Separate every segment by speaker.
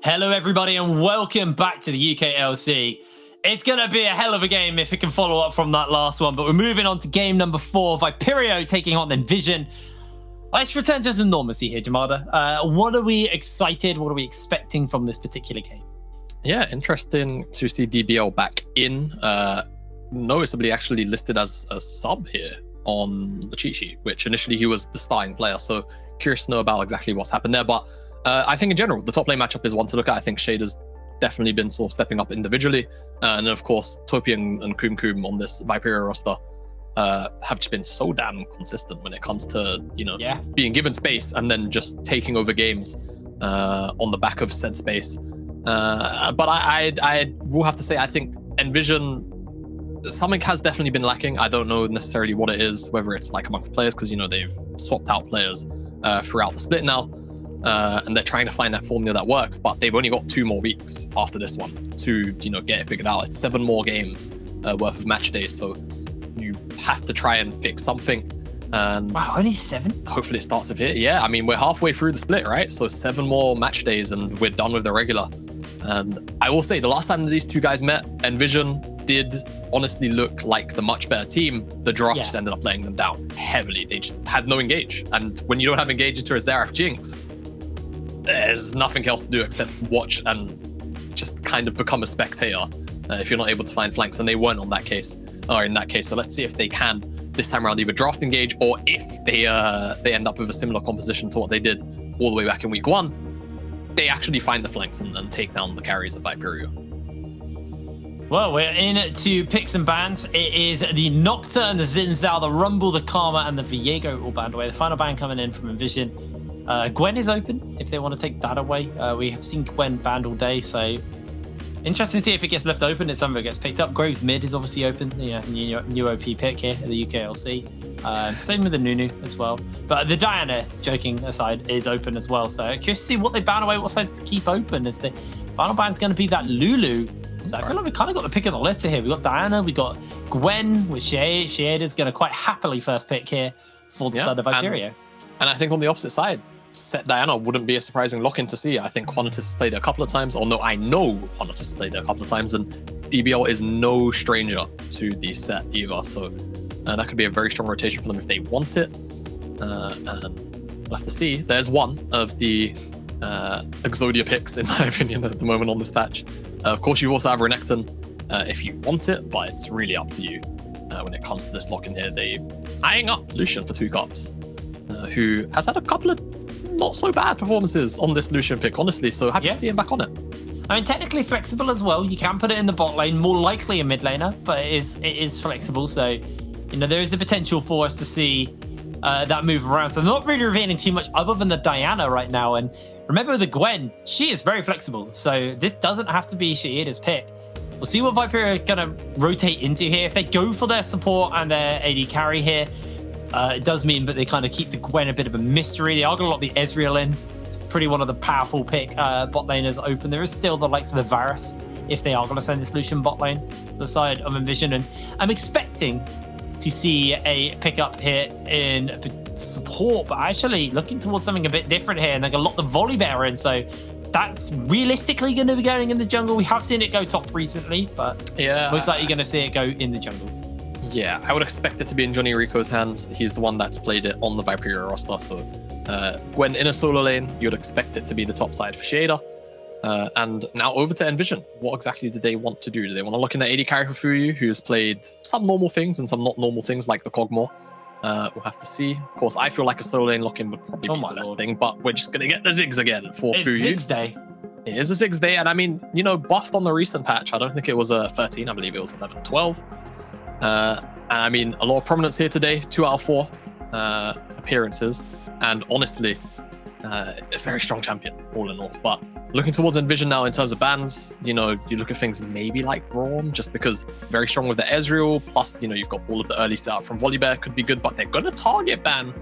Speaker 1: Hello, everybody, and welcome back to the UKLC. It's going to be a hell of a game if it can follow up from that last one, but we're moving on to game number 4, Viperio taking on NVision. Let's return to some normalcy here, Jamada. What are we excited? What are we expecting from this particular game?
Speaker 2: Yeah, interesting to see DBL back in. Noticeably actually listed as a sub here on the cheat sheet, which initially he was the starting player. So curious to know about exactly what's happened there. But I think in general, the top lane matchup is one to look at. I think Shader's definitely been sort of stepping up individually. And then of course, Topi and Kum on this Viperio roster have just been so damn consistent when it comes to, being given space and then just taking over games on the back of said space. But I will have to say, I think NVision, something has definitely been lacking. I don't know necessarily what it is, whether it's like amongst players, because, they've swapped out players throughout the split now. And they're trying to find that formula that works, but they've only got 2 more weeks after this one to, get it figured out. It's 7 more games worth of match days, so you have to try and fix something. And
Speaker 1: wow, only 7?
Speaker 2: Hopefully it starts with here. Yeah, I mean, we're halfway through the split, right? So 7 more match days and we're done with the regular. And I will say, the last time these two guys met, NVision did honestly look like the much better team. The draft just ended up laying them down heavily. They just had no engage. And when you don't have engage into a Xerath Jinx, there's nothing else to do except watch and just kind of become a spectator if you're not able to find flanks. And they weren't on that case, or in that case. So let's see if they can this time around either draft engage, or if they end up with a similar composition to what they did all the way back in week 1, they actually find the flanks and take down the carries of Viperio.
Speaker 1: Well, we're in to picks and bans. It is the Nocta and the Xin Zhao, the Rumble, the Karma, and the Viego all banned away. The final ban coming in from NVision. Gwen is open if they want to take that away. We have seen Gwen banned all day, so interesting to see if it gets left open. It's something that gets picked up. Graves mid is obviously open. New OP pick here at the UKLC. Same with the Nunu as well. But the Diana, joking aside, is open as well. So curious to see what they ban away, what side to keep open. As the final ban is going to be that Lulu. So I feel like we kind of got the pick of the litter here. We got Diana, we got Gwen, which Shader's going to quite happily first pick here for the side of Viperio.
Speaker 2: And I think on the opposite side, set Diana wouldn't be a surprising lock-in to see. I think Quantitus has played it a couple of times, or no, I know Quantitus has played it a couple of times, and DBL is no stranger to the set either. So that could be a very strong rotation for them if they want it. And we'll have to see. There's one of the Exodia picks, in my opinion, at the moment on this patch. Of course, you also have Renekton if you want it, but it's really up to you when it comes to this lock-in here. They eyeing up Lucian for 2 cups, who has had a couple of not so bad performances on this Lucian pick, honestly. So happy to see him back on it.
Speaker 1: I mean, technically flexible as well. You can put it in the bot lane, more likely a mid laner, but it is flexible. So, there is the potential for us to see that move around. So not really revealing too much other than the Diana right now. And remember the Gwen, she is very flexible. So this doesn't have to be Shaeda's pick. We'll see what Viperio are going to rotate into here. If they go for their support and their AD carry here, it does mean that they kind of keep the Gwen a bit of a mystery. They are going to lock the Ezreal in. It's pretty one of the powerful pick bot laners open. There is still the likes of the Varus if they are going to send this Lucian bot lane to the side of NVision. And I'm expecting to see a pickup here in support, but actually looking towards something a bit different here. And they're going to lock the volley bearer in. So that's realistically going to be going in the jungle. We have seen it go top recently, but looks like you're going to see it go in the jungle.
Speaker 2: Yeah, I would expect it to be in Johnny Rico's hands. He's the one that's played it on the Viperio roster. So when in a solo lane, you'd expect it to be the top side for Shader. And now over to NVision. What exactly do they want to do? Do they want to look in the AD carry for Fuyu, who's played some normal things and some not normal things like the Kog'Maw? We'll have to see. Of course, I feel like a solo lane lock-in would probably be the best thing, but we're just going to get the Ziggs again for Fuyu.
Speaker 1: It's Ziggs day.
Speaker 2: It is a 6 day, and I mean, buffed on the recent patch. I don't think it was a 13. I believe it was 11, 12. And I mean, a lot of prominence here today, 2 out of 4 appearances, and honestly, it's a very strong champion all in all. But looking towards NVision now in terms of bans, you look at things maybe like Braum, just because very strong with the Ezreal, plus you've got all of the early setup from Volibear could be good, but they're gonna target ban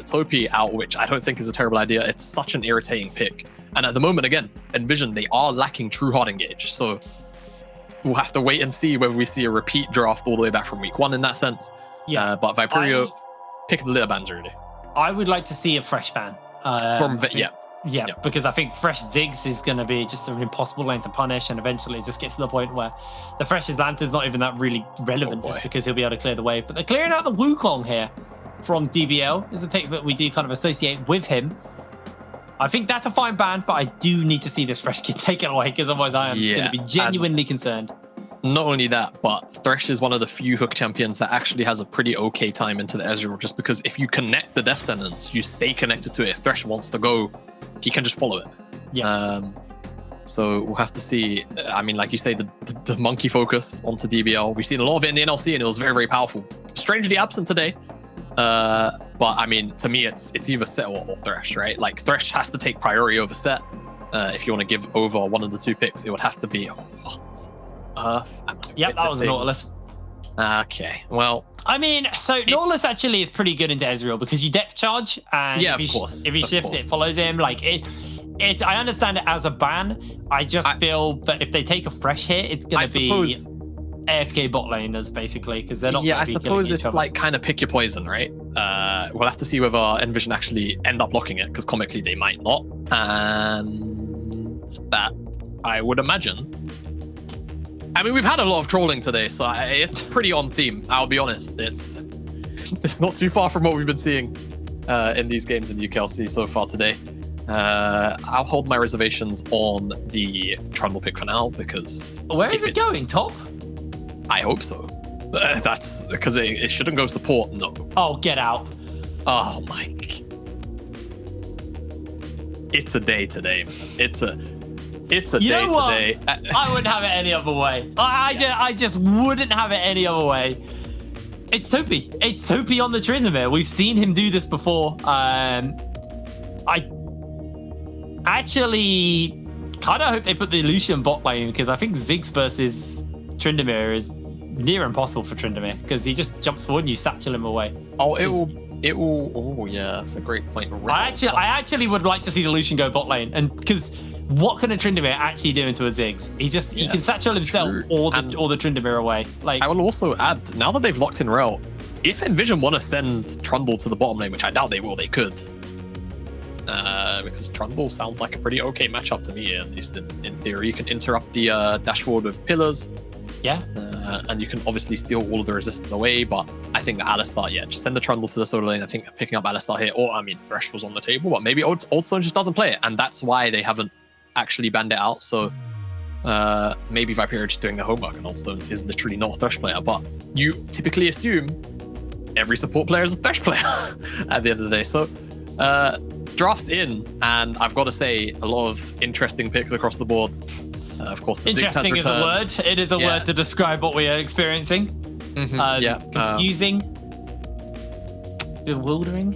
Speaker 2: Topi out, which I don't think is a terrible idea. It's such an irritating pick, and at the moment, again, NVision, they are lacking true hard engage, so we'll have to wait and see whether we see a repeat draft all the way back from week 1 in that sense. But Viperio pick the litter bans really.
Speaker 1: I would like to see a fresh ban. Yeah, because I think Fresh Ziggs is going to be just an impossible lane to punish, and eventually it just gets to the point where the Fresh's Lantern's not even that really relevant just because he'll be able to clear the wave. But they're clearing out the Wukong here from DBL. This is a pick that we do kind of associate with him. I think that's a fine ban, but I do need to see this Fresh kid taken away because otherwise I am going to be genuinely concerned.
Speaker 2: Not only that, but Thresh is one of the few hook champions that actually has a pretty okay time into the Ezreal, just because if you connect the Death Sentence, you stay connected to it. If Thresh wants to go, he can just follow it.
Speaker 1: Yeah.
Speaker 2: So we'll have to see. I mean, like you say, the monkey focus onto DBL. We've seen a lot of it in the NLC, and it was very, very powerful. Strangely absent today. But I mean, to me, it's either Set or Thresh, right? Like Thresh has to take priority over Set. If you want to give over one of the two picks, it would have to be
Speaker 1: Yep, that was Nautilus.
Speaker 2: Okay, well,
Speaker 1: I mean, so Nautilus actually is pretty good into Ezreal because you depth charge, and if he shifts, it follows him. Like it. I understand it as a ban. I just feel that if they take a Fresh hit, it's going to be AFK bot laners basically, because they're not.
Speaker 2: Yeah, I suppose it's like kind of pick your poison, right? We'll have to see whether NVision actually end up locking it, because comically they might not, and that I would imagine. I mean, we've had a lot of trolling today, so it's pretty on theme. I'll be honest, it's not too far from what we've been seeing in these games in the UKLC so far today. I'll hold my reservations on the Trundle pick for now, because
Speaker 1: where is it going? Top?
Speaker 2: I hope so. That's because it shouldn't go support. No.
Speaker 1: Oh, get out.
Speaker 2: Oh my. It's a day today. It's a day today.
Speaker 1: I wouldn't have it any other way. I just wouldn't have it any other way. It's Topi. It's Topi on the Tryndamere. We've seen him do this before. I actually kind of hope they put the Lucian bot lane, because I think Ziggs versus Tryndamere is near impossible for Tryndamere, because he just jumps forward and you satchel him away.
Speaker 2: Oh, it will. Oh, yeah, that's a great point.
Speaker 1: I actually would like to see the Lucian go bot lane, and because what can a Tryndamere actually do into a Ziggs? He can satchel himself or the Tryndamere away. Like,
Speaker 2: I will also add, now that they've locked in Rel, if NVision want to send Trundle to the bottom lane, which I doubt they will, they could. Because Trundle sounds like a pretty okay matchup to me, at least in theory. You can interrupt the dashboard with pillars.
Speaker 1: Yeah.
Speaker 2: And you can obviously steal all of the resistance away, but I think that Alistar, just send the Trundle to the solo lane. I think picking up Alistar here, or I mean, Thresh was on the table, but maybe Old Stone just doesn't play it, and that's why they haven't actually banned it out. So maybe Viperio just doing the homework, and Old Stone is literally not a Thresh player, but you typically assume every support player is a Thresh player at the end of the day. So drafts in, and I've got to say, a lot of interesting picks across the board. Of course,
Speaker 1: interesting is a word. It is a word to describe what we are experiencing. Confusing, bewildering.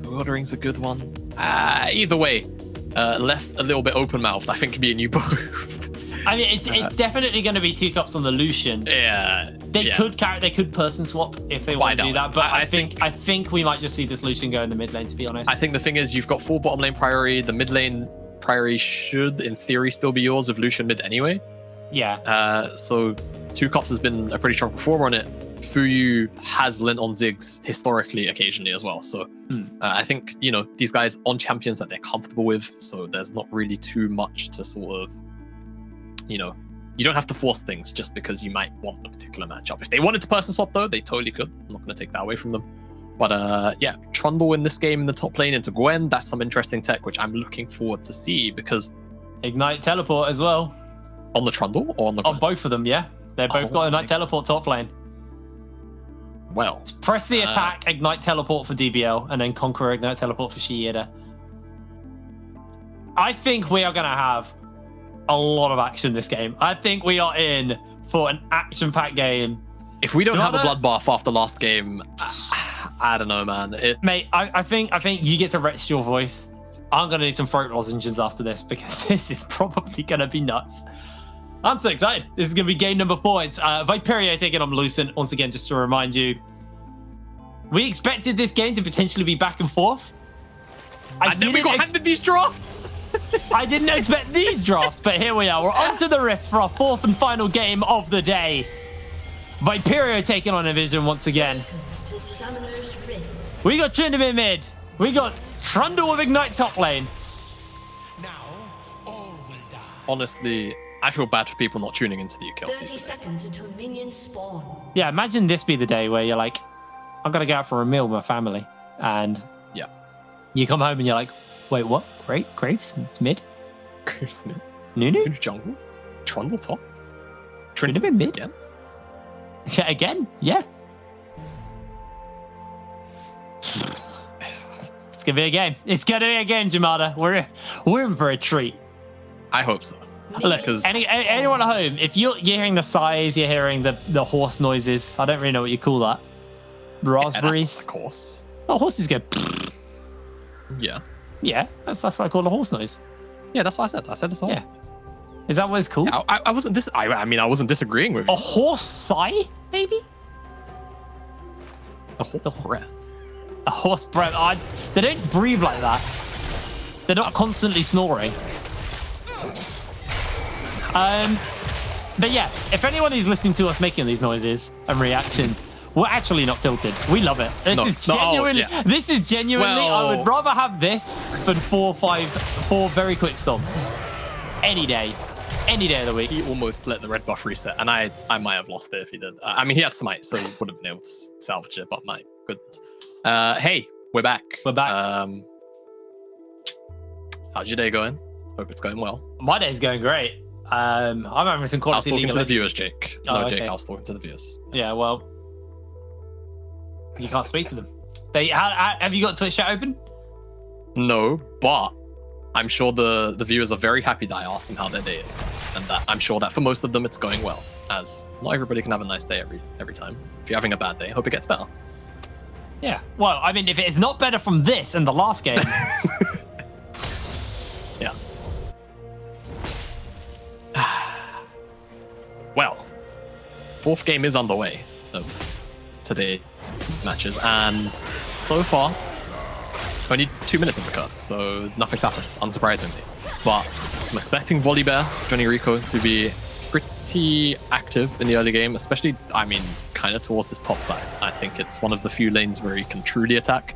Speaker 2: Bewildering's a good one. Either way, left a little bit open-mouthed. I think could be a new book.
Speaker 1: I mean, it's definitely going to be 2 cups on the Lucian. They could person swap if they want to do that, but I think we might just see this Lucian go in the mid lane, to be honest.
Speaker 2: I think the thing is, you've got full bottom lane priority. The mid lane priority should, in theory, still be yours with Lucian mid anyway.
Speaker 1: Yeah.
Speaker 2: So 2 cups has been a pretty strong performer on it. Fuyu has lent on Ziggs historically, occasionally as well. So I think, these guys on champions that they're comfortable with. So there's not really too much to sort of, you don't have to force things just because you might want a particular matchup. If they wanted to person swap, though, they totally could. I'm not going to take that away from them. But Trundle in this game in the top lane into Gwen, that's some interesting tech, which I'm looking forward to see, because
Speaker 1: Ignite teleport as well.
Speaker 2: On the Trundle or on the Gwen?
Speaker 1: On both of them, yeah. They've both got Ignite teleport top lane.
Speaker 2: Well,
Speaker 1: press the attack, Ignite teleport for DBL, and then Conqueror Ignite teleport for Shiida. I think we are going to have a lot of action this game. I think we are in for an action-packed game.
Speaker 2: If we don't have a bloodbath after last game, I don't know, man.
Speaker 1: Mate, I think you get to rest your voice. I'm going to need some throat lozenges after this, because this is probably going to be nuts. I'm so excited. This is going to be game number 4. It's Viperio taking on Lucent. Once again, just to remind you, we expected this game to potentially be back and forth.
Speaker 2: And then we got handed these drafts.
Speaker 1: I didn't expect these drafts, but here we are. We're on to the Rift for our 4th and final game of the day. Viperio taking on NVision once again. We got Tryndamere mid. We got Trundle with Ignite top lane.
Speaker 2: Honestly, I feel bad for people not tuning into the UKLC
Speaker 3: 30
Speaker 2: today.
Speaker 3: seconds until minions spawn.
Speaker 1: Yeah, imagine this be the day where you're like, I'm gonna go out for a meal with my family, and
Speaker 2: Yeah.
Speaker 1: you come home and you're like, wait, what? Graves mid,
Speaker 2: Smith,
Speaker 1: Nunu,
Speaker 2: jungle, Trundle top,
Speaker 1: shouldn't have been mid.
Speaker 2: again.
Speaker 1: Yeah, again, yeah. It's gonna be a game. It's gonna be a game, Jamada. We're in for a treat.
Speaker 2: I hope so.
Speaker 1: Look,
Speaker 2: Because
Speaker 1: anyone at home, if you're hearing the sighs, you're hearing the horse noises. I don't really know what you call that. Raspberries.
Speaker 2: of course.
Speaker 1: Oh, horses go.
Speaker 2: Yeah.
Speaker 1: Yeah, that's what I call a horse noise.
Speaker 2: Yeah, that's what I said. I said it's all.
Speaker 1: Yeah. Is that what it's called?
Speaker 2: Yeah, I wasn't I mean, I wasn't disagreeing with you.
Speaker 1: A horse sigh, maybe?
Speaker 2: A horse breath.
Speaker 1: A horse breath. They don't breathe like that. They're not constantly snoring. But yeah, if anyone who's listening to us making these noises and reactions, we're actually not tilted. We love it. This is genuinely.
Speaker 2: Well,
Speaker 1: I would rather have this than four very quick stomps. Any day of the week.
Speaker 2: He almost let the red buff reset, and I might have lost it if he did. I mean, he had smite, so he would have been able to salvage it. But my goodness. Hey, we're back.
Speaker 1: We're back.
Speaker 2: How's your day going? Hope it's going well.
Speaker 1: My day's going great. I'm having some
Speaker 2: I was
Speaker 1: quality
Speaker 2: talking
Speaker 1: League
Speaker 2: to the
Speaker 1: of
Speaker 2: viewers, Jake.
Speaker 1: Oh,
Speaker 2: No, Jake,
Speaker 1: okay.
Speaker 2: I was talking to the viewers.
Speaker 1: Yeah, well, you can't speak to them. Have you got Twitch chat open?
Speaker 2: No, but I'm sure the viewers are very happy that I asked them how their day is, and that I'm sure that for most of them it's going well. As not everybody can have a nice day every time. If you're having a bad day, hope it gets better.
Speaker 1: Yeah. Well, I mean, if it's not better from this and the last game,
Speaker 2: Yeah. Well, fourth game is underway of today's matches, and so far, only 2 minutes in the cut, so nothing's happened, unsurprisingly. But I'm expecting Volibear, Johnny Rico, to be pretty active in the early game, especially, I mean, kind of towards this top side. I think it's one of the few lanes where he can truly attack.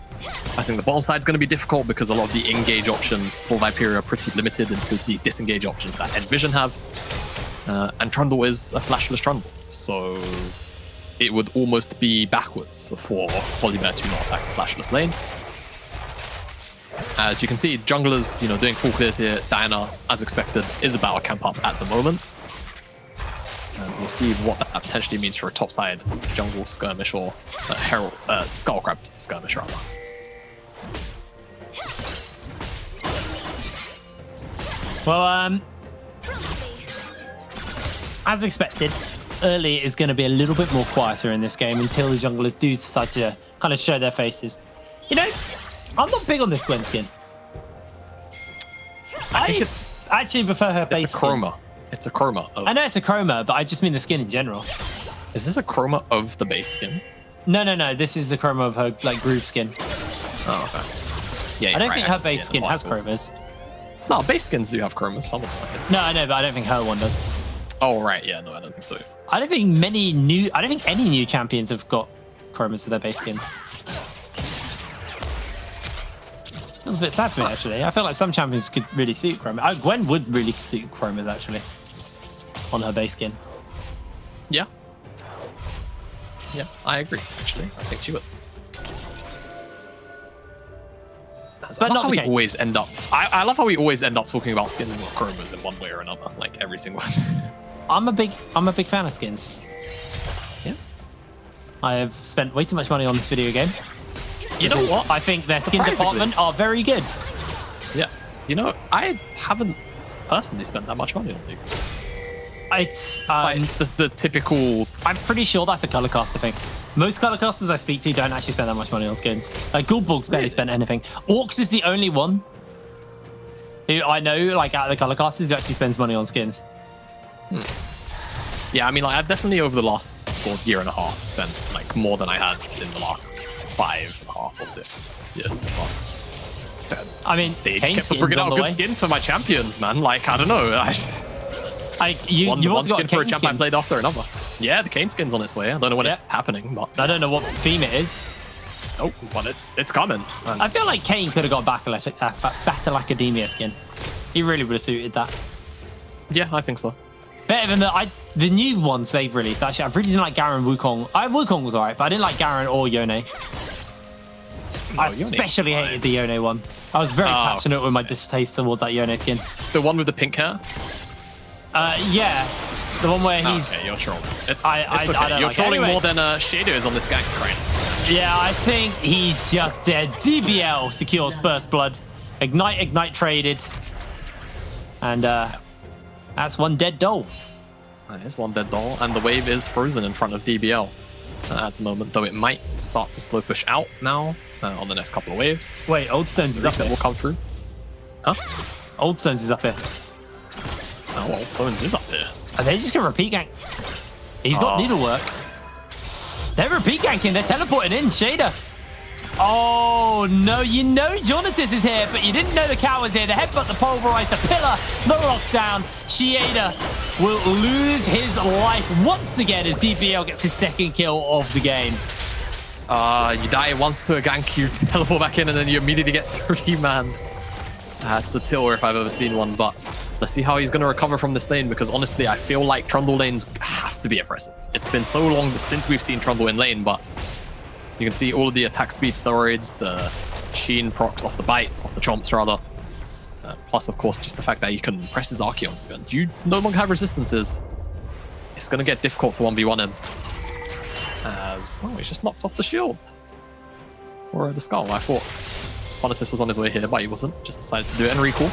Speaker 2: I think the bottom side is going to be difficult because a lot of the engage options for Viperio are pretty limited into the disengage options that NVision have. And Trundle is a flashless Trundle, so it would almost be backwards for Volibear to not attack the flashless lane. As you can see, junglers, doing full clears here. Diana, as expected, is about to camp up at the moment. And we'll see what that potentially means for a topside jungle skirmish or Skullcrab skirmish rather.
Speaker 1: well, as expected, early is going to be a little bit more quieter in this game until the junglers do decide to kind of show their faces. I'm not big on this Gwen skin. I actually prefer her base
Speaker 2: It's a chroma. It's a chroma.
Speaker 1: I know it's a chroma, but I just mean the skin in general.
Speaker 2: Is this a chroma of the base skin?
Speaker 1: No. This is the chroma of her groove skin.
Speaker 2: Oh, okay. Yeah,
Speaker 1: I don't think her base skin has chromas.
Speaker 2: No, base skins do have chromas. Some of them.
Speaker 1: No, I know, but I don't think her one does.
Speaker 2: Oh, right. Yeah, no, I don't think so.
Speaker 1: I don't think any new champions have got chromas to their base skins. That's a bit sad to me, actually. I feel like some champions could really suit chroma. Gwen would really suit chromas, actually, on her base skin.
Speaker 2: Yeah. Yeah, I agree, actually. I think she would.
Speaker 1: But not
Speaker 2: how
Speaker 1: the
Speaker 2: we
Speaker 1: case.
Speaker 2: always end up. I love how we always end up talking about skins or chromas in one way or another, like every single one.
Speaker 1: I'm a big fan of skins.
Speaker 2: Yeah.
Speaker 1: I have spent way too much money on this video game.
Speaker 2: You know what?
Speaker 1: I think their skin
Speaker 2: Surprisingly.
Speaker 1: department are very good.
Speaker 2: Yes. I haven't personally spent that much money on League.
Speaker 1: It's
Speaker 2: the typical.
Speaker 1: I'm pretty sure that's a color caster thing. Most color casters I speak to don't actually spend that much money on skins. Like Goldborg's barely spent anything. Orcs is the only one who I know, like out of the color casters, who actually spends money on skins.
Speaker 2: Yeah, I mean, I've definitely over the last year and a half spent like more than I had in the last 5.5 or 6 years. But
Speaker 1: I mean,
Speaker 2: they
Speaker 1: Kane
Speaker 2: kept
Speaker 1: skins
Speaker 2: bringing
Speaker 1: on
Speaker 2: out
Speaker 1: the
Speaker 2: good
Speaker 1: way.
Speaker 2: skins for my champions, man. Like, I don't know.
Speaker 1: You
Speaker 2: One
Speaker 1: also got
Speaker 2: skin
Speaker 1: a
Speaker 2: for a
Speaker 1: Kane
Speaker 2: champ I
Speaker 1: skin.
Speaker 2: played after another. Yeah, the Kane skin's on its way. I don't know when it's happening, but
Speaker 1: I don't know what theme it is.
Speaker 2: Oh, but it's coming.
Speaker 1: I feel like Kane could have got Battle Academia skin. He really would have suited that.
Speaker 2: Yeah, I think so.
Speaker 1: Better than the new ones they've released. Actually, I really didn't like Garen Wukong. Wukong was alright, but I didn't like Garen or Yone. I especially hated the Yone one. I was very passionate with my distaste towards that Yone skin.
Speaker 2: The one with the pink hair?
Speaker 1: Yeah. The one where he's...
Speaker 2: Okay, you're trolling. It's
Speaker 1: I
Speaker 2: okay. You're trolling more than Shader is on this gang, right?
Speaker 1: Yeah, I think he's just dead. DBL secures first blood. Ignite traded. And that's one dead doll.
Speaker 2: That is one dead doll, and the wave is frozen in front of DBL at the moment, though it might start to slow push out now on the next couple of waves.
Speaker 1: Wait, Old Stones is up here.
Speaker 2: Will come through. Huh?
Speaker 1: Old Stones is up here.
Speaker 2: Oh, Old Stones is up here.
Speaker 1: Are they just going to repeat gank? He's got needlework. They're repeat ganking. They're teleporting in. Shader. Oh, no. You know Jonatas is here, but you didn't know the cow was here. The headbutt, the pulverize, the pillar, the lockdown. Shader will lose his life once again as DBL gets his second kill of the game.
Speaker 2: You die once to a gank, you teleport back in, and then you immediately get 3-man. That's a tiller if I've ever seen one, but let's see how he's going to recover from this lane, because honestly, I feel like Trundle lanes have to be impressive. It's been so long since we've seen Trundle in lane, but you can see all of the attack speed steroids, the Sheen procs off the bites, off the chomps rather. Plus, of course, just the fact that you can press his Archeon. And you no longer have resistances. It's going to get difficult to 1v1 him. As, oh, he's just knocked off the shield. Or the skull. I thought Thanasis was on his way here, but he wasn't. Just decided to do it and recall.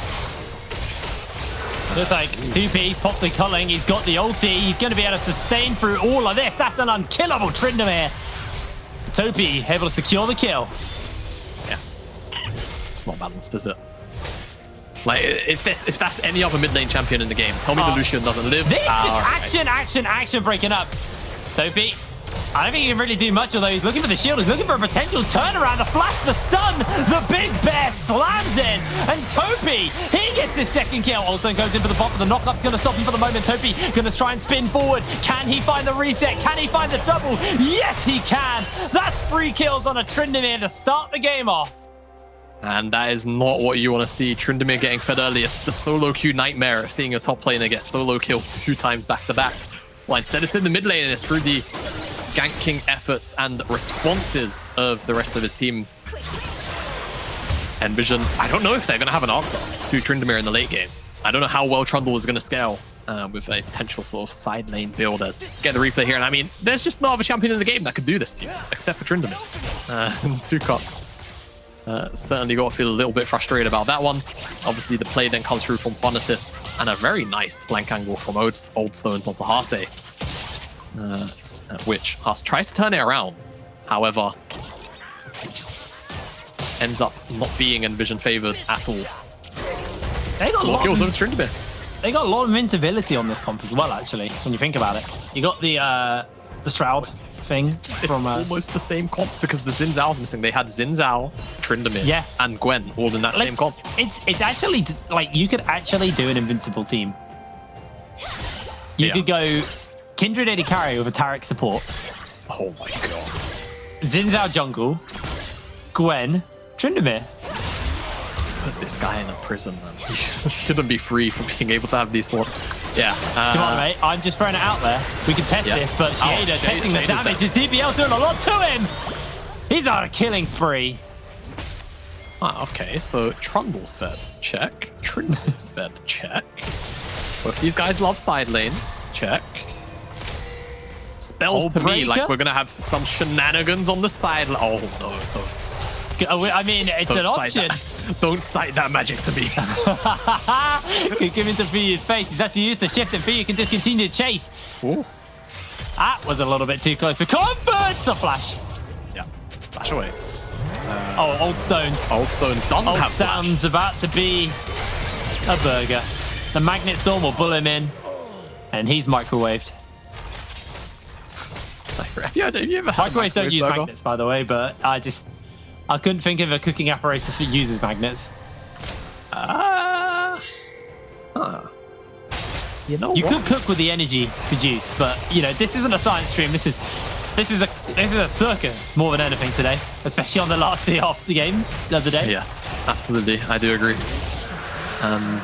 Speaker 1: Looks like 2P popped the culling. He's got the ulti. He's going to be able to sustain through all of this. That's an unkillable Tryndamere. Topi able to secure the kill.
Speaker 2: Yeah. It's not balanced, is it? Like, if that's any other mid lane champion in the game, tell me the Lucian doesn't live.
Speaker 1: This just action breaking up. Topi, I don't think he can really do much, although he's looking for the shield. He's looking for a potential turnaround. The flash, the stun, the big bear slams in. And Topi, he gets his second kill. Also goes in for the bot, but the knockup's going to stop him for the moment. Topi going to try and spin forward. Can he find the reset? Can he find the double? Yes, he can. That's 3 kills on a Tryndamere to start the game off.
Speaker 2: And that is not what you want to see. Tryndamere getting fed early. It's the solo queue nightmare of seeing a top laner get solo killed 2 times back to back. Well, instead it's in the mid lane and it's through the ganking efforts and responses of the rest of his team. NVision, I don't know if they're going to have an answer to Tryndamere in the late game. I don't know how well Trundle is going to scale with a potential sort of side lane build as get the replay here. And I mean, there's just no other champion in the game that could do this to you, except for Tryndamere. 2 cups. Certainly got to feel a little bit frustrated about that one. Obviously, the play then comes through from Thanasis, and a very nice flank angle from Old Stones onto Hase, which Hase tries to turn it around. However, it just ends up not being NVision favored at all.
Speaker 1: They got a lot
Speaker 2: kills over Tryndamere.
Speaker 1: They got a lot of invincibility on this comp as well, actually, when you think about it. You got the Shroud thing from
Speaker 2: almost the same comp, because the Xin Zhao's missing. They had Xin Zhao, Tryndamere, and Gwen all in that same comp.
Speaker 1: It's actually like you could actually do an invincible team. You could go Kindred AD carry with a Taric support.
Speaker 2: Oh my god.
Speaker 1: Xin Zhao jungle, Gwen, Tryndamere.
Speaker 2: Put this guy in a prison, man. He shouldn't be free from being able to have these 4. Yeah.
Speaker 1: Come on, mate. I'm just throwing it out there. We can test this, but Shader testing the damage. His DBL doing a lot to him. He's on a killing spree.
Speaker 2: Okay, so Trundle's fed. Check. Trundle's fed. Check. Both these guys love side lanes. Check. Spells to me like we're going to have some shenanigans on the side. Oh, no.
Speaker 1: I mean, it's an option.
Speaker 2: Don't cite that magic to me.
Speaker 1: Can give into Fiyu's face. He's actually used the shift, and Fiyu can just continue to chase.
Speaker 2: Ooh.
Speaker 1: That was a little bit too close for comfort. So flash.
Speaker 2: Yeah, flash away.
Speaker 1: Old Stones.
Speaker 2: Old Stones doesn't have flash.
Speaker 1: Old Stones about to be a burger. The Magnet Storm will pull him in, and he's microwaved.
Speaker 2: Have you ever had
Speaker 1: Microwaves don't use magnets, by the way, but I couldn't think of a cooking apparatus that uses magnets.
Speaker 2: You know
Speaker 1: you could cook with the energy produced, but you know, this isn't a science stream. This is This is a circus more than anything today, especially on the last day of the game the other day.
Speaker 2: Yes, absolutely. I do agree. And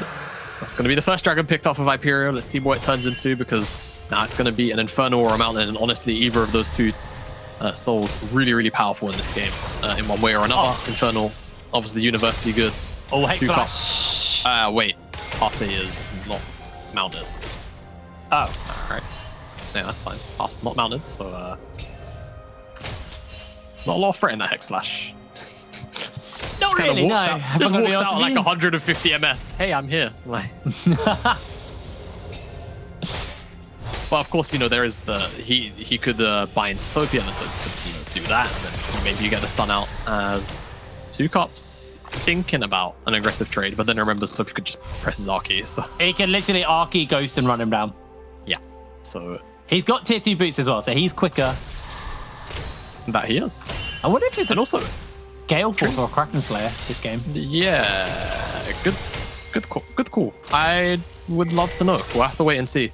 Speaker 2: that's going to be the first dragon picked off of Viperio. Let's see what it turns into, because now it's going to be an Infernal or a Mountain. And honestly, either of those two souls really, really powerful in this game in one way or another. Infernal, obviously universally good.
Speaker 1: Oh, Hex Flash.
Speaker 2: Wait. Passe is not mounted.
Speaker 1: Oh.
Speaker 2: Alright. Yeah, that's fine. Passe not mounted, so not a lot of threat in that Hex Flash.
Speaker 1: Not really, no.
Speaker 2: Just walks out like 150 MS. Hey, I'm here. Like. But of course, you know, there is the he could bind Topia and could do that, and then maybe you get a stun out as 2 Cups thinking about an aggressive trade, but then remembers Topia could just press his Archie. So
Speaker 1: he can literally Archie Ghost and run him down.
Speaker 2: yeah, so
Speaker 1: he's got tier 2 boots as well, so he's quicker.
Speaker 2: That he is.
Speaker 1: I wonder if it's
Speaker 2: And also
Speaker 1: Gale Force or a Kraken Slayer this game.
Speaker 2: Yeah, good call. I would love to know. We'll have to wait and see.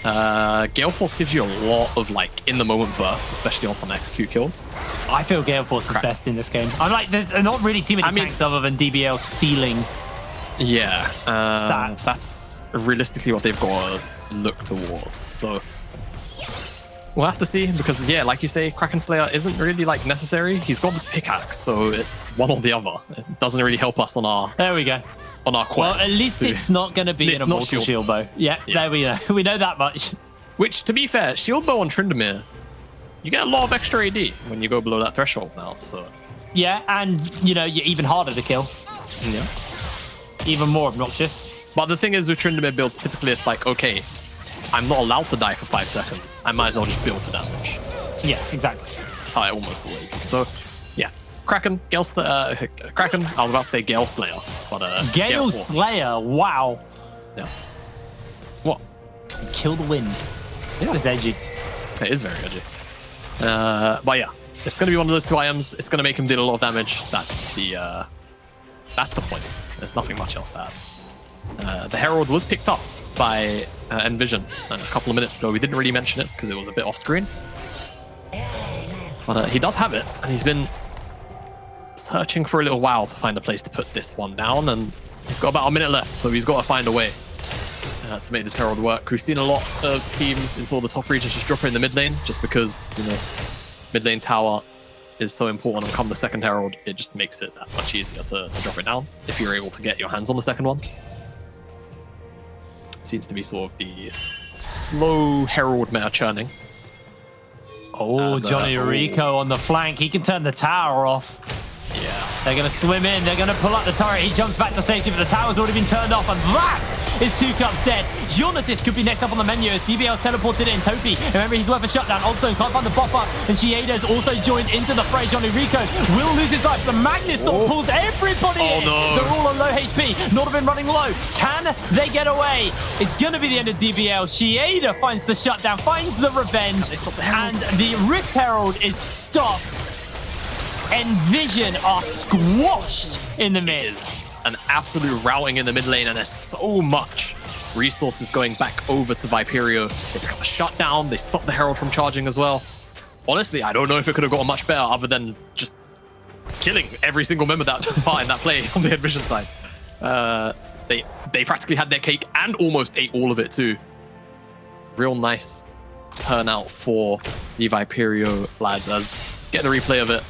Speaker 2: Gale Force gives you a lot of like in the moment burst, especially on some execute kills.
Speaker 1: I feel Gale Force is best in this game. I'm like, there's not really too many tanks other than DBL stealing.
Speaker 2: Yeah,
Speaker 1: stats.
Speaker 2: That's realistically what they've got to look towards. So we'll have to see, because yeah, like you say, Kraken Slayer isn't really like necessary. He's got the pickaxe, so it's one or the other. It doesn't really help us on our
Speaker 1: There we go.
Speaker 2: On our quest.
Speaker 1: Well, at least it's not going to be an immortal shield bow. Yeah, there we go. We know that much.
Speaker 2: Which, to be fair, shield bow on Tryndamere, you get a lot of extra AD when you go below that threshold now. So
Speaker 1: yeah, and you know, you're even harder to kill.
Speaker 2: Yeah.
Speaker 1: Even more obnoxious.
Speaker 2: But the thing is with Tryndamere builds, typically it's like, okay, I'm not allowed to die for 5 seconds. I might as well just build for damage.
Speaker 1: Yeah, exactly.
Speaker 2: That's how it almost always is. So yeah, Kraken, Kraken. I was about to say Gale Slayer, but
Speaker 1: Gale Slayer. Wow.
Speaker 2: Yeah. What?
Speaker 1: Kill the wind.
Speaker 2: Yeah.
Speaker 1: It's edgy.
Speaker 2: It is very edgy. But yeah, it's going to be one of those 2 items. It's going to make him deal a lot of damage. That's the point. There's nothing much else to add. The Herald was picked up by NVision a couple of minutes ago. We didn't really mention it because it was a bit off screen. But he does have it, and he's been searching for a little while to find a place to put this one down, and he's got about a minute left, so he's got to find a way to make this Herald work. We've seen a lot of teams in all the top regions just drop it in the mid lane, just because, you know, mid lane tower is so important, and come the second Herald, it just makes it that much easier to drop it down if you're able to get your hands on the second one. Seems to be sort of the slow Herald meta churning.
Speaker 1: Oh, Johnny Rico on the flank. He can turn the tower off.
Speaker 2: Yeah.
Speaker 1: They're going to swim in. They're going to pull up the turret. He jumps back to safety, but the tower's already been turned off, and that is 2 Cups dead. Jonatis could be next up on the menu as DBL's teleported in. Topi, remember, he's worth a shutdown. Oldstone can't find the bopper, and Shieda's also joined into the fray. Johnny Rico will lose his life. The Magnus Storm pulls everybody in. No. They're all on low HP. Not have been running low. Can they get away? It's going to be the end of DBL. Shieda finds the shutdown, finds the revenge, and the Rift Herald is stopped. NVision are squashed in the mid.
Speaker 2: An absolute routing in the mid lane, and there's so much resources going back over to Viperio. They become a shutdown. They stop the Herald from charging as well. Honestly, I don't know if it could have gotten much better other than just killing every single member that took part in that play on the NVision side. They practically had their cake and almost ate all of it too. Real nice turnout for the Viperio lads, as get the replay of it.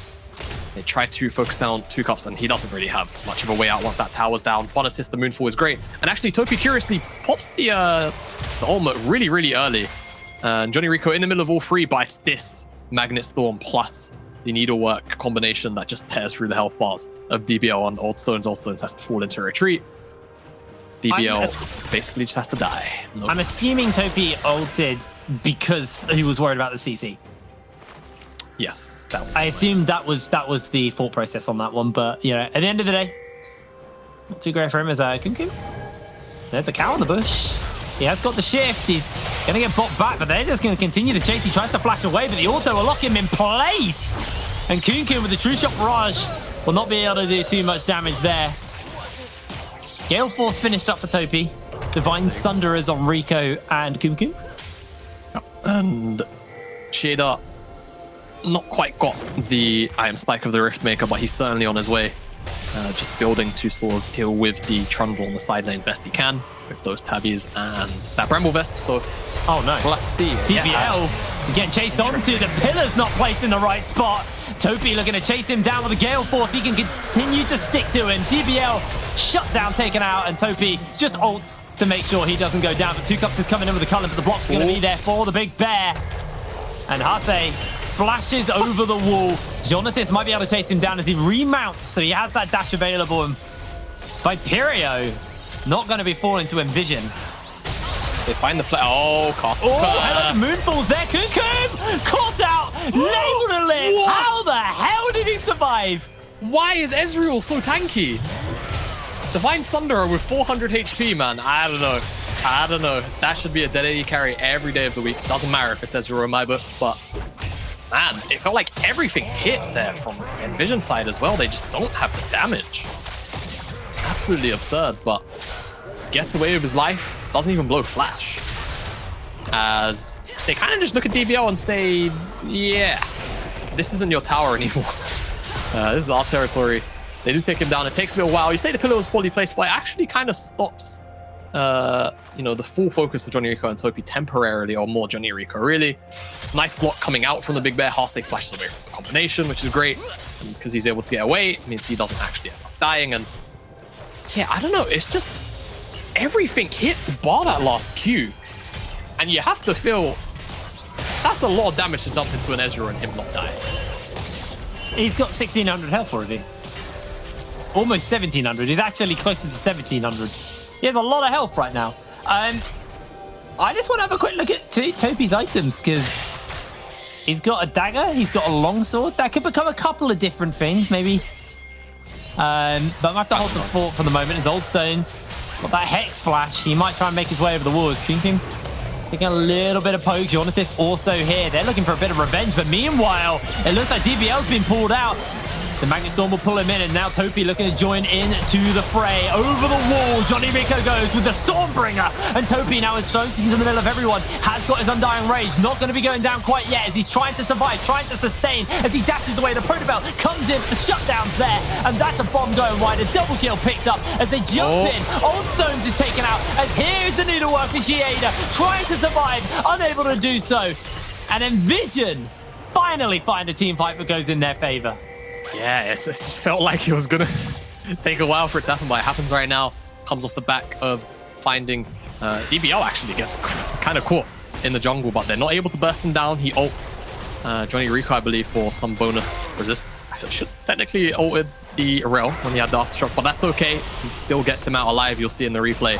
Speaker 2: They try to focus down 2 Cups, and he doesn't really have much of a way out once that tower's down. Bonatis, the Moonfall is great. And actually, Topi curiously pops the ultimate really, really early. And Johnny Rico in the middle of all 3 by this Magnet Storm plus the Needlework combination that just tears through the health bars of DBL on Oldstones. Oldstones has to fall into retreat. DBL basically just has to die.
Speaker 1: I'm assuming Topi ulted because he was worried about the CC.
Speaker 2: Yes.
Speaker 1: I assume that was the thought process on that one, but you know, at the end of the day, not too great for him as a Kunkun. There's a cow in the bush. He has got the shift. He's gonna get bought back, but they're just gonna continue the chase. He tries to flash away, but the auto will lock him in place. And Kunkun with the True Shot Barrage will not be able to do too much damage there. Gale Force finished up for Topi. Divine Thunderers on Rico and Kunkun.
Speaker 2: And Shieda not quite got the Iron Spike of the Riftmaker, but he's certainly on his way. Just building to sort of deal with the Trundle on the side lane best he can with those tabbies and that Bramble Vest. So,
Speaker 1: oh no.
Speaker 2: We'll have to see.
Speaker 1: DBL getting chased onto. The pillar's not placed in the right spot. Topi looking to chase him down with a Gale Force. He can continue to stick to him. DBL shut down, taken out, and Topi just ults to make sure he doesn't go down. But Two Cups is coming in with the Cullen, but the block's going to be there for the Big Bear. And Hase flashes over the wall. Jonatis might be able to chase him down as he remounts, so he has that dash available. And Viperio not going to be falling to NVision.
Speaker 2: They find the play. Oh, cast.
Speaker 1: Oh, hello, Moonfall's there. Kukum caught out. Labeled a lid. How the hell did he survive?
Speaker 2: Why is Ezreal so tanky? Divine Thunderer with 400 HP, man. I don't know. I don't know. That should be a dead AD carry every day of the week. Doesn't matter if it's Ezreal in my books, but man, it felt like everything hit there from the NVision side as well. They just don't have the damage. Absolutely absurd, but gets away with his life. Doesn't even blow flash. As they kind of just look at DBL and say, yeah, this isn't your tower anymore. This is our territory. They do take him down. It takes me a while. You say the pillar was poorly placed, but it actually kind of stops you know, the full focus of Johnny Rico and Topi temporarily, or more Johnny Rico, really. Nice block coming out from the Big Bear. Hase flashes away from the combination, which is great. And because he's able to get away, it means he doesn't actually end up dying. And yeah, I don't know. It's just everything hits bar that last Q. And you have to feel that's a lot of damage to dump into an Ezreal and him not die.
Speaker 1: He's got 1,600 health already. Almost 1,700. He's actually closer to 1,700. He has a lot of health right now. I just want to have a quick look at Topi's items, because he's got a dagger, he's got a longsword. That could become a couple of different things, maybe. But I'm going to have to hold the fort for the moment. His old stones. Got that Hex Flash. He might try and make his way over the walls. King taking a little bit of poke. Jonatis also here. They're looking for a bit of revenge. But meanwhile, it looks like DBL's been pulled out. The Magnet Storm will pull him in, and now Topi looking to join in to the fray. Over the wall, Johnny Rico goes with the Stormbringer, and Topi now is thrown into the middle of everyone. Has got his Undying Rage, not going to be going down quite yet as he's trying to survive, trying to sustain as he dashes away. The Protobell comes in, the shutdown's there, and that's a bomb going wide. A double kill picked up as they jump in. Old Stones is taken out as here's the Needlework for Shieda, trying to survive, unable to do so. And NVision finally find a team fight that goes in their favor.
Speaker 2: Yeah, it just felt like it was going to take a while for it to happen, but it happens right now. Comes off the back of finding DBL actually gets kind of caught in the jungle, but they're not able to burst him down. He ults Johnny Rico, I believe, for some bonus resistance. Should technically ulted the Rel when he had the aftershock, but that's okay. He still gets him out alive, you'll see in the replay.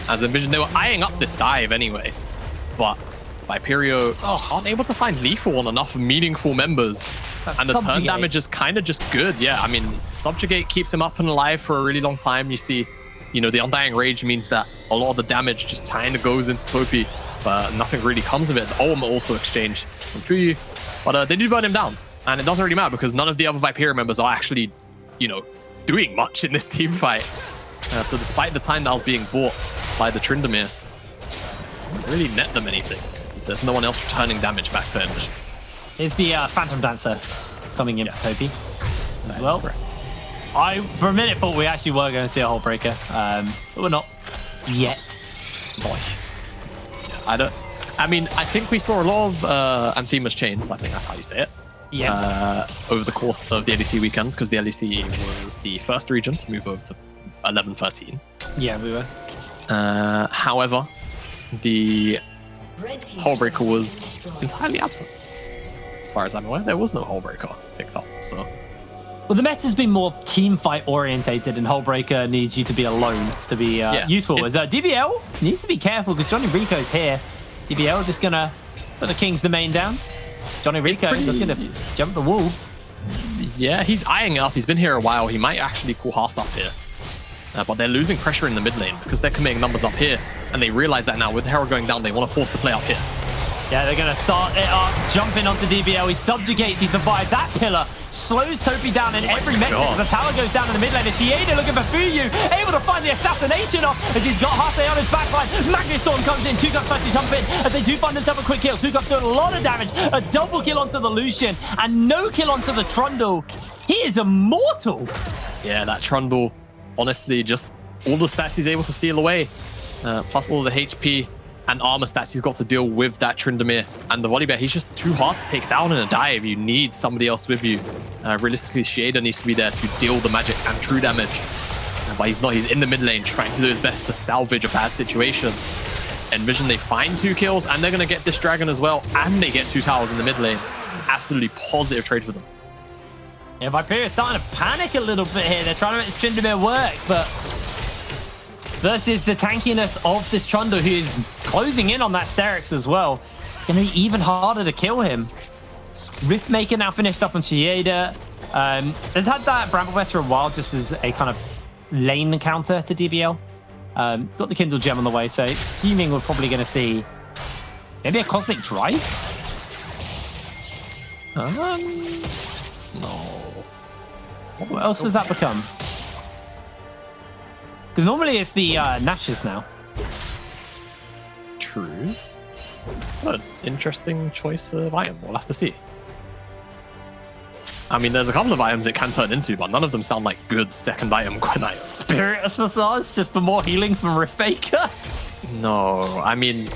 Speaker 2: As NVision, they were eyeing up this dive anyway, but Viperio aren't able to find lethal on enough meaningful members. And the turn damage is kind of just good. Yeah, I mean, Subjugate keeps him up and alive for a really long time. You see, you know, the Undying Rage means that a lot of the damage just kind of goes into Topi, but nothing really comes of it. The ultimate also exchanged from Fuyu, but they do burn him down. And it doesn't really matter because none of the other Viperio members are actually, you know, doing much in this team fight. So despite the time that was being bought by the Tryndamere, it doesn't really net them anything because there's no one else returning damage back to NVision.
Speaker 1: Here's the Phantom Dancer coming in for Topi as well.
Speaker 2: Correct.
Speaker 1: I, for a minute, thought we actually were going to see a Hullbreaker, but we're not yet.
Speaker 2: I mean, I think we saw a lot of Anthema's Chains, I think that's how you say it.
Speaker 1: Yeah.
Speaker 2: Over the course of the LEC weekend, because the LEC was the first region to move over to 11-13.
Speaker 1: Yeah, we were.
Speaker 2: However, the Hullbreaker was entirely absent. As far as I'm aware, there was no Hullbreaker picked up, so...
Speaker 1: Well, the meta's been more team fight orientated, and Hullbreaker needs you to be alone to be useful. As DBL needs to be careful because Johnny Rico's here. DBL just gonna put the King's Domain down. Johnny Rico looking to jump the wall.
Speaker 2: Yeah, he's eyeing it up. He's been here a while. He might actually call Haas up here. But they're losing pressure in the mid lane because they're committing numbers up here. And they realize that now with Herald going down, they want to force the play up here.
Speaker 1: Yeah, they're going to start it up, jumping onto DBL. He subjugates, he survives. That pillar slows Topi down in every metric. The tower goes down in the mid lane. Shieda looking for Fuyu, able to find the assassination off as he's got Hase on his backline. Storm comes in, 2Cups tries to jump in as they do find themselves a quick kill. 2Cups doing a lot of damage, a double kill onto the Lucian and no kill onto the Trundle. He is immortal.
Speaker 2: Yeah, that Trundle, honestly, just all the stats he's able to steal away, plus all the HP and armor stats he's got to deal with that Tryndamere. And the Volibear, he's just too hard to take down in a dive. You need somebody else with you. Realistically, Shieda needs to be there to deal the magic and true damage. But he's not. He's in the mid lane trying to do his best to salvage a bad situation. NVision, they find 2 kills, and they're going to get this dragon as well. And they get 2 towers in the mid lane. Absolutely positive trade for them.
Speaker 1: Yeah, Viperio is starting to panic a little bit here. They're trying to make this Tryndamere work, but versus the tankiness of this Trundle, who is closing in on that Sterix as well, it's going to be even harder to kill him. Riftmaker now finished up on Shieda. Has had that Bramblewest for a while, just as a kind of lane counter to DBL. Got the Kindle Gem on the way, so assuming we're probably going to see maybe a Cosmic Drive?
Speaker 2: No.
Speaker 1: What else does that become? Because normally it's the Nashes now.
Speaker 2: True. What an interesting choice of item. We'll have to see. I mean, there's a couple of items it can turn into, but none of them sound like good second item Gwen items.
Speaker 1: Spiritus Massage, just for more healing from Riftmaker?
Speaker 2: No, I mean...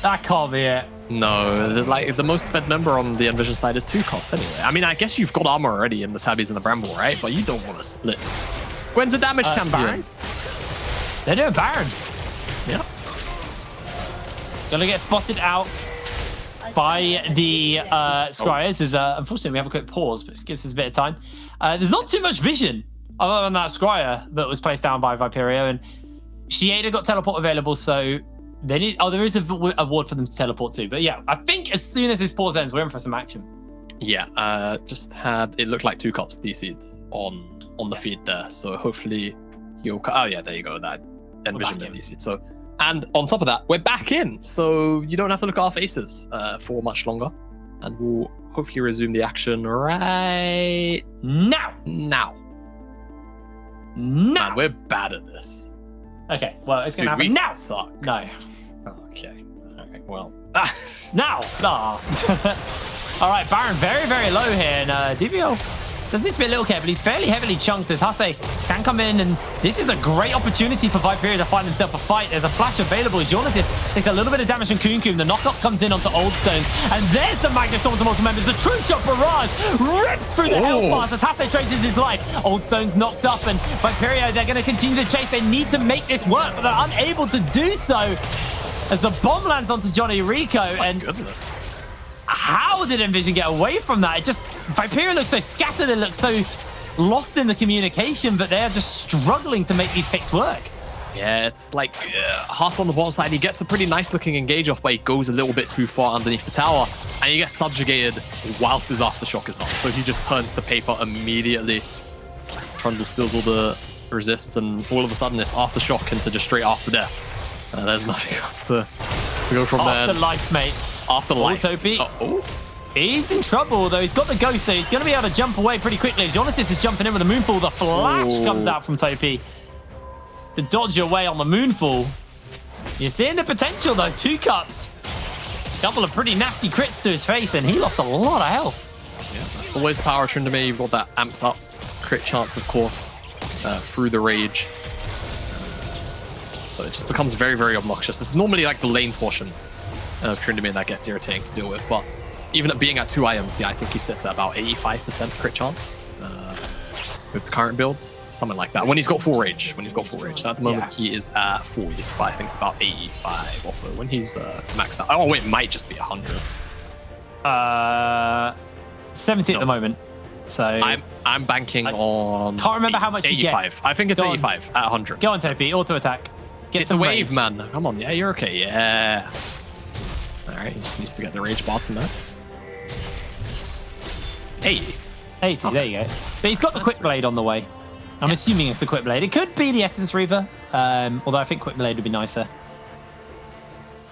Speaker 1: That can't be it.
Speaker 2: No, the most fed member on the NVision side is 2Cups anyway. I mean, I guess you've got armor already in the Tabbies and the Bramble, right? But you don't want to split. Gwen's a damage champion.
Speaker 1: Baron? They're doing Baron.
Speaker 2: Yeah.
Speaker 1: Gonna get spotted out by the Scryers. Unfortunately, we have a quick pause, but it gives us a bit of time. There's not too much vision other than that Scryer that was placed down by Viperio, and Shieda got teleport available, so they need. Oh, there is a ward for them to teleport to, but yeah, I think as soon as this pause ends, we're in for some action.
Speaker 2: Yeah, just had it looked like 2Cups DC'd on the feed there, so hopefully he'll. Oh yeah, there you go. That NVision DC'd. So. And on top of that, we're back in, so you don't have to look at our faces for much longer. And we'll hopefully resume the action right
Speaker 1: now.
Speaker 2: Man, we're bad at this.
Speaker 1: Okay, well, it's going to happen now.
Speaker 2: Suck.
Speaker 1: No.
Speaker 2: Okay. All right, well.
Speaker 1: Now. All right, Baron very, very low here. And DBL does need to be a little careful. He's fairly heavily chunked as Hase can come in, and this is a great opportunity for Viperio to find himself a fight. There's a flash available. Jonathis takes a little bit of damage from Kunkum. The knockup comes in onto Old Stones, and there's the Magna Storm to multiple members. The True Shot Barrage rips through the Hellfire as Hase traces his life. Old Stones knocked up, and Viperio, they're going to continue the chase. They need to make this work, but they're unable to do so as the bomb lands onto Johnny Rico. And
Speaker 2: goodness.
Speaker 1: How did NVision get away from that? It just, Viperio looks so scattered, it looks so lost in the communication, but they're just struggling to make these picks work.
Speaker 2: Yeah, it's like Hase on the bottom side, he gets a pretty nice looking engage off, but he goes a little bit too far underneath the tower, and he gets subjugated whilst his aftershock is on. So he just turns to paper immediately. Trundle spills all the resist, and all of a sudden it's aftershock into just straight after death. There's nothing else to go from there.
Speaker 1: Afterlife, mate.
Speaker 2: Afterlife.
Speaker 1: Topi. He's in trouble, though. He's got the ghost, so he's going to be able to jump away pretty quickly. Jonathis is jumping in with the Moonfall. The flash comes out from Topi to dodge away on the Moonfall. You're seeing the potential, though. 2Cups. A couple of pretty nasty crits to his face, and he lost a lot of health.
Speaker 2: Yeah, that's always the power of Tryndamere. You've got that amped up crit chance, of course, through the rage. So it just becomes very, very obnoxious. It's normally like the lane portion of Tryndamere that gets irritating to deal with, but even at being at 2 items, yeah, I think he sits at about 85% crit chance with the current builds, something like that. When he's got full rage, So at the moment he is at 40, but I think it's about 85 also when he's maxed out. Oh wait, it might just be 100.
Speaker 1: 70 at the moment. So
Speaker 2: I'm banking on.
Speaker 1: Can't remember how much
Speaker 2: 85. I think it's 85 at 100.
Speaker 1: Go on, Topi. Auto attack.
Speaker 2: Get some wave, man. Come on, yeah, you're okay. Yeah. All right, he just needs to get the rage bottom max. 80.
Speaker 1: 80, there you go. But he's got the Quick Blade on the way. I'm assuming it's the Quick Blade. It could be the Essence Reaver, although I think Quick Blade would be nicer.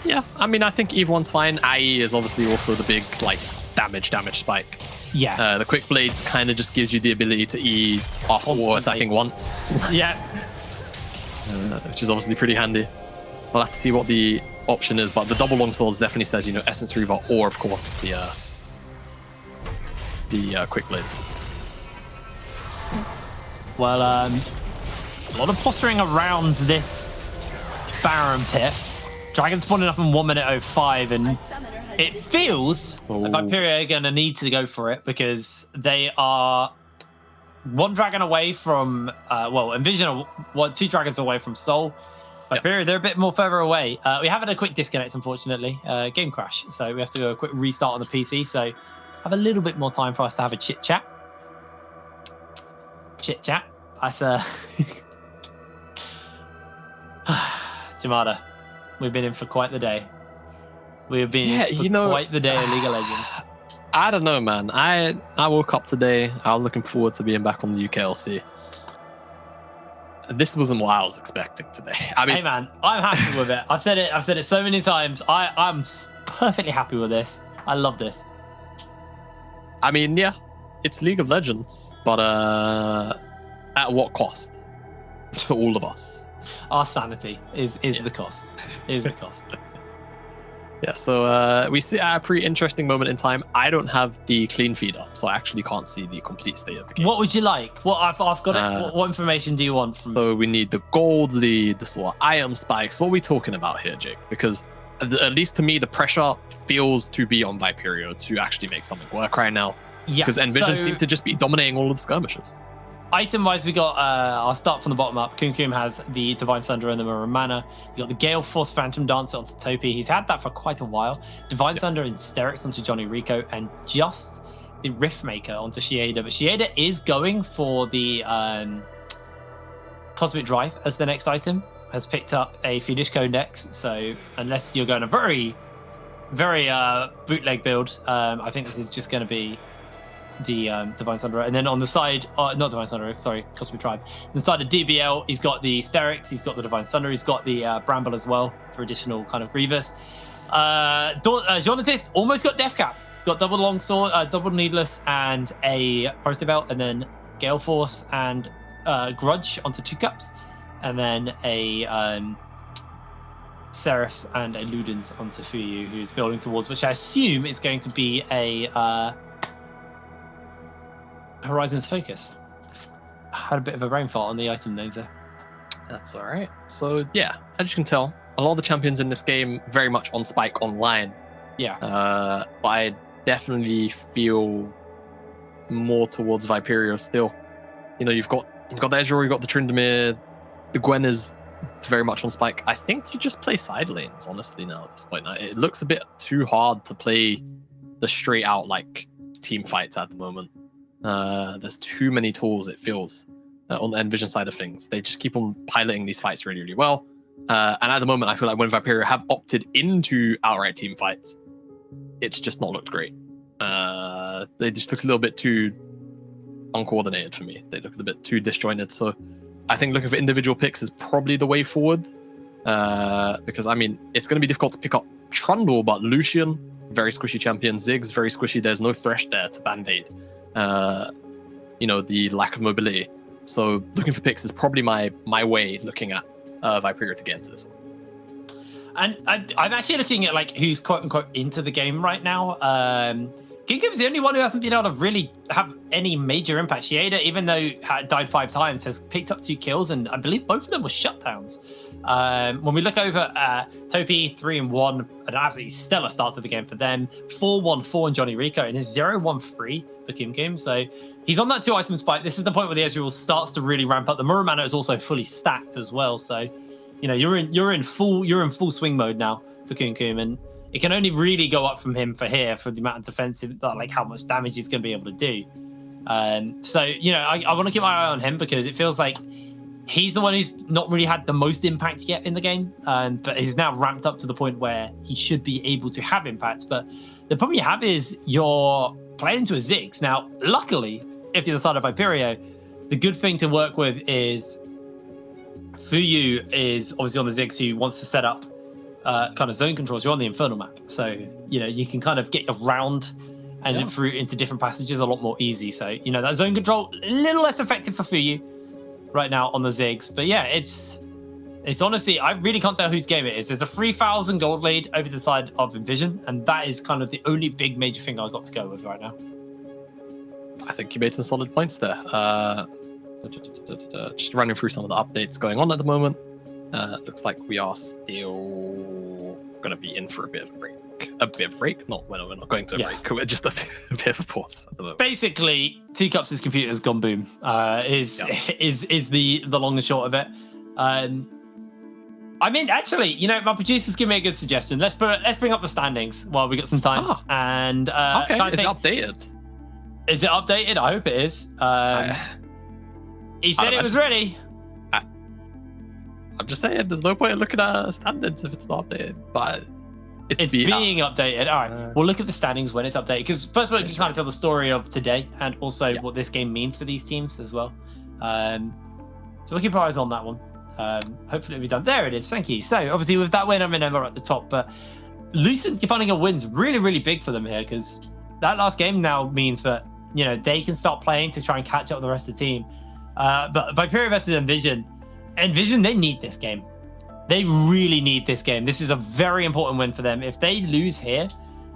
Speaker 2: Yeah, I mean, I think either one's fine. IE is obviously also the big, like, damage spike.
Speaker 1: Yeah.
Speaker 2: The quick blades kind of just gives you the ability to E after war attacking once.
Speaker 1: Yeah.
Speaker 2: Which is obviously pretty handy. We'll have to see what the option is, but the double longswords definitely says, you know, Essence Reaver or, of course, the quick blades.
Speaker 1: Well, a lot of posturing around this Baron pit. Dragon spawning up in 1 minute 05, and it feels like Viperio are going to need to go for it because they are one dragon away from, NVision are 2 dragons away from Soul. Viperio, they're a bit more further away. We have had a quick disconnect, unfortunately. Game crash, so we have to do a quick restart on the PC, so have a little bit more time for us to have a chit-chat. Chit-chat. That's Jamada, we've been in for quite the day. We have been in for quite the day of League of Legends.
Speaker 2: I don't know, man. I woke up today. I was looking forward to being back on the UKLC. This wasn't what I was expecting today. I mean,
Speaker 1: hey, man, I'm happy with it. I've said it so many times. I'm perfectly happy with this. I love this.
Speaker 2: I mean, yeah, it's League of Legends, but at what cost to all of us?
Speaker 1: Our sanity is the cost. Is the cost.
Speaker 2: Yeah, so we see at a pretty interesting moment in time. I don't have the clean feed up, so I actually can't see the complete state of the game.
Speaker 1: What would you like? What I've got it. What information do you want from
Speaker 2: So we need the gold lead, the sort of item spikes. What are we talking about here, Jake? Because at least to me, the pressure feels to be on Viperio to actually make something work right now.
Speaker 1: Yeah.
Speaker 2: Because NVision seem to just be dominating all of the skirmishes.
Speaker 1: Item-wise, we got, I'll start from the bottom up. Kumkum has the Divine Sunder and the Mirror Mana. You got the Gale Force Phantom Dancer onto Topi. He's had that for quite a while. Divine Sunder and Sterix onto Johnny Rico, and just the Rift Maker onto Shieda. But Shieda is going for the Cosmic Drive as the next item. Has picked up a Fiendish Codex, so unless you're going a very, very bootleg build, I think this is just going to be the Divine Sunderer. And then on the side, not Divine Sunderer, sorry, Cosmic Tribe. On the side of DBL, he's got the Sterix, he's got the Divine Sunderer, he's got the Bramble as well for additional kind of Grievous. Jonatis almost got Death Cap. Got double longsword, double needless, and a Protobelt, and then Gale Force and Grudge onto 2 cups. And then a Seraphs and a Ludens onto Fuyu, who's building towards, which I assume is going to be a Horizon's Focus. I had a bit of a brain fart on the item names there.
Speaker 2: That's all right. So yeah, as you can tell, a lot of the champions in this game very much on Spike online.
Speaker 1: Yeah.
Speaker 2: But I definitely feel more towards Viperio still. You know, you've got the Ezreal, you've got the Tryndamere, the Gwen is very much on Spike. I think you just play side lanes, honestly, now at this point. It looks a bit too hard to play the straight out like team fights at the moment. There's too many tools, it feels, on the NVision side of things. They just keep on piloting these fights really, really well. And at the moment, I feel like when Viperio have opted into outright team fights, it's just not looked great. They just look a little bit too uncoordinated for me. They look a bit too disjointed. So I think looking for individual picks is probably the way forward. Because, I mean, it's going to be difficult to pick up Trundle, but Lucian, very squishy champion. Ziggs, very squishy. There's no Thresh there to band-aid. You know, the lack of mobility. So looking for picks is probably my way looking at Viperio to get into this one.
Speaker 1: And I'm actually looking at like who's quote unquote into the game right now. Gigum's the only one who hasn't been able to really have any major impact. Shieda, even though died 5 times, has picked up 2 kills, and I believe both of them were shutdowns. When we look over Topi 3-1, an absolutely stellar start to the game for them. 4-1-4 in Johnny Rico, and his 0-1-3 for Kumkum. So he's on that 2-item spike. This is the point where the Ezreal starts to really ramp up. The Mirror Mana is also fully stacked as well. So you know you're in full swing mode now for Kumkum, and it can only really go up from him for the amount of defensive, like how much damage he's going to be able to do. So you know I want to keep my eye on him because it feels like he's the one who's not really had the most impact yet in the game, but he's now ramped up to the point where he should be able to have impact. But the problem you have is you're playing into a Ziggs. Now, luckily, if you're the side of Viperio, the good thing to work with is Fuyu is obviously on the Ziggs who wants to set up kind of zone controls, you're on the Infernal map. So, you can kind of get around and through into different passages a lot more easy. So, that zone control, a little less effective for Fuyu right now on the Ziggs. But yeah, it's honestly, I really can't tell whose game it is. There's a 3,000 gold lead over the side of NVision, and that is kind of the only big major thing I got to go with right now.
Speaker 2: I think you made some solid points there. Just running through some of the updates going on at the moment. Looks like we are still going to be in for a bit of a break. A bit of a break? No, we're not going to a break. We're just a bit of a pause at the moment.
Speaker 1: Basically, Two Cups' computer's gone boom. Is the long and short of it. I mean, actually, my producers give me a good suggestion. Let's bring up the standings while we got some time.
Speaker 2: Oh.
Speaker 1: And
Speaker 2: okay, is it updated?
Speaker 1: Is it updated? I hope it is. He said it was ready.
Speaker 2: I'm just saying, there's no point in looking at standards if it's not updated. But
Speaker 1: it's being updated. All right, we'll look at the standings when it's updated. Because first of all, you can kind of tell the story of today and also what this game means for these teams as well. So we'll keep our eyes on that one. Hopefully it'll be done. There it is. Thank you. So obviously with that win, I'm in Emma at the top. But Lucent finding a win's really, really big for them here because that last game now means that they can start playing to try and catch up with the rest of the team. But Viperio versus NVision, they need this game. They really need this game. This is a very important win for them. If they lose here,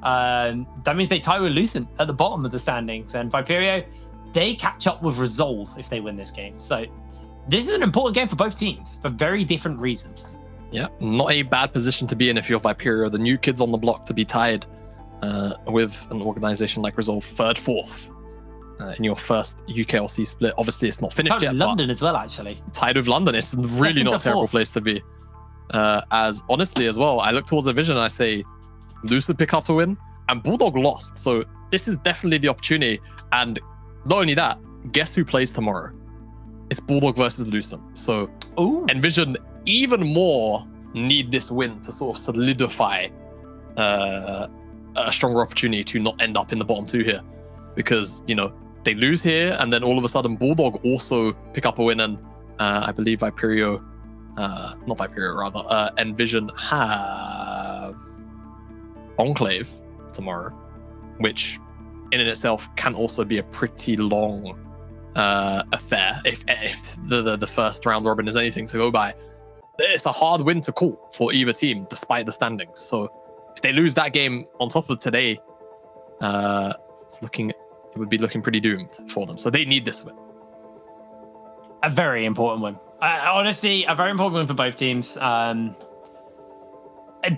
Speaker 1: that means they tie with Lucent at the bottom of the standings. And Viperio, they catch up with Resolve if they win this game. So this is an important game for both teams for very different reasons.
Speaker 2: Yeah, not a bad position to be in if you're Viperio, the new kids on the block, to be tied with an organization like Resolve 3rd, 4th. In your first UKLC split. Obviously, it's not finished yet.
Speaker 1: London as well, actually.
Speaker 2: Tied with London. It's really not a terrible place to be. As honestly as well, I look towards NVision and I say, Lucid pick up a win, and Bulldog lost. So this is definitely the opportunity. And not only that, guess who plays tomorrow? It's Bulldog versus Lucid. So NVision even more need this win to sort of solidify a stronger opportunity to not end up in the bottom 2 here. Because, they lose here, and then all of a sudden Bulldog also pick up a win, and I believe Viperio, not Viperio, rather, NVision have Enclave tomorrow, which in and itself can also be a pretty long affair if the first round robin is anything to go by. It's a hard win to call for either team, despite the standings. So if they lose that game on top of today, it would be looking pretty doomed for them. So they need this win.
Speaker 1: A very important win. Honestly, a very important win for both teams.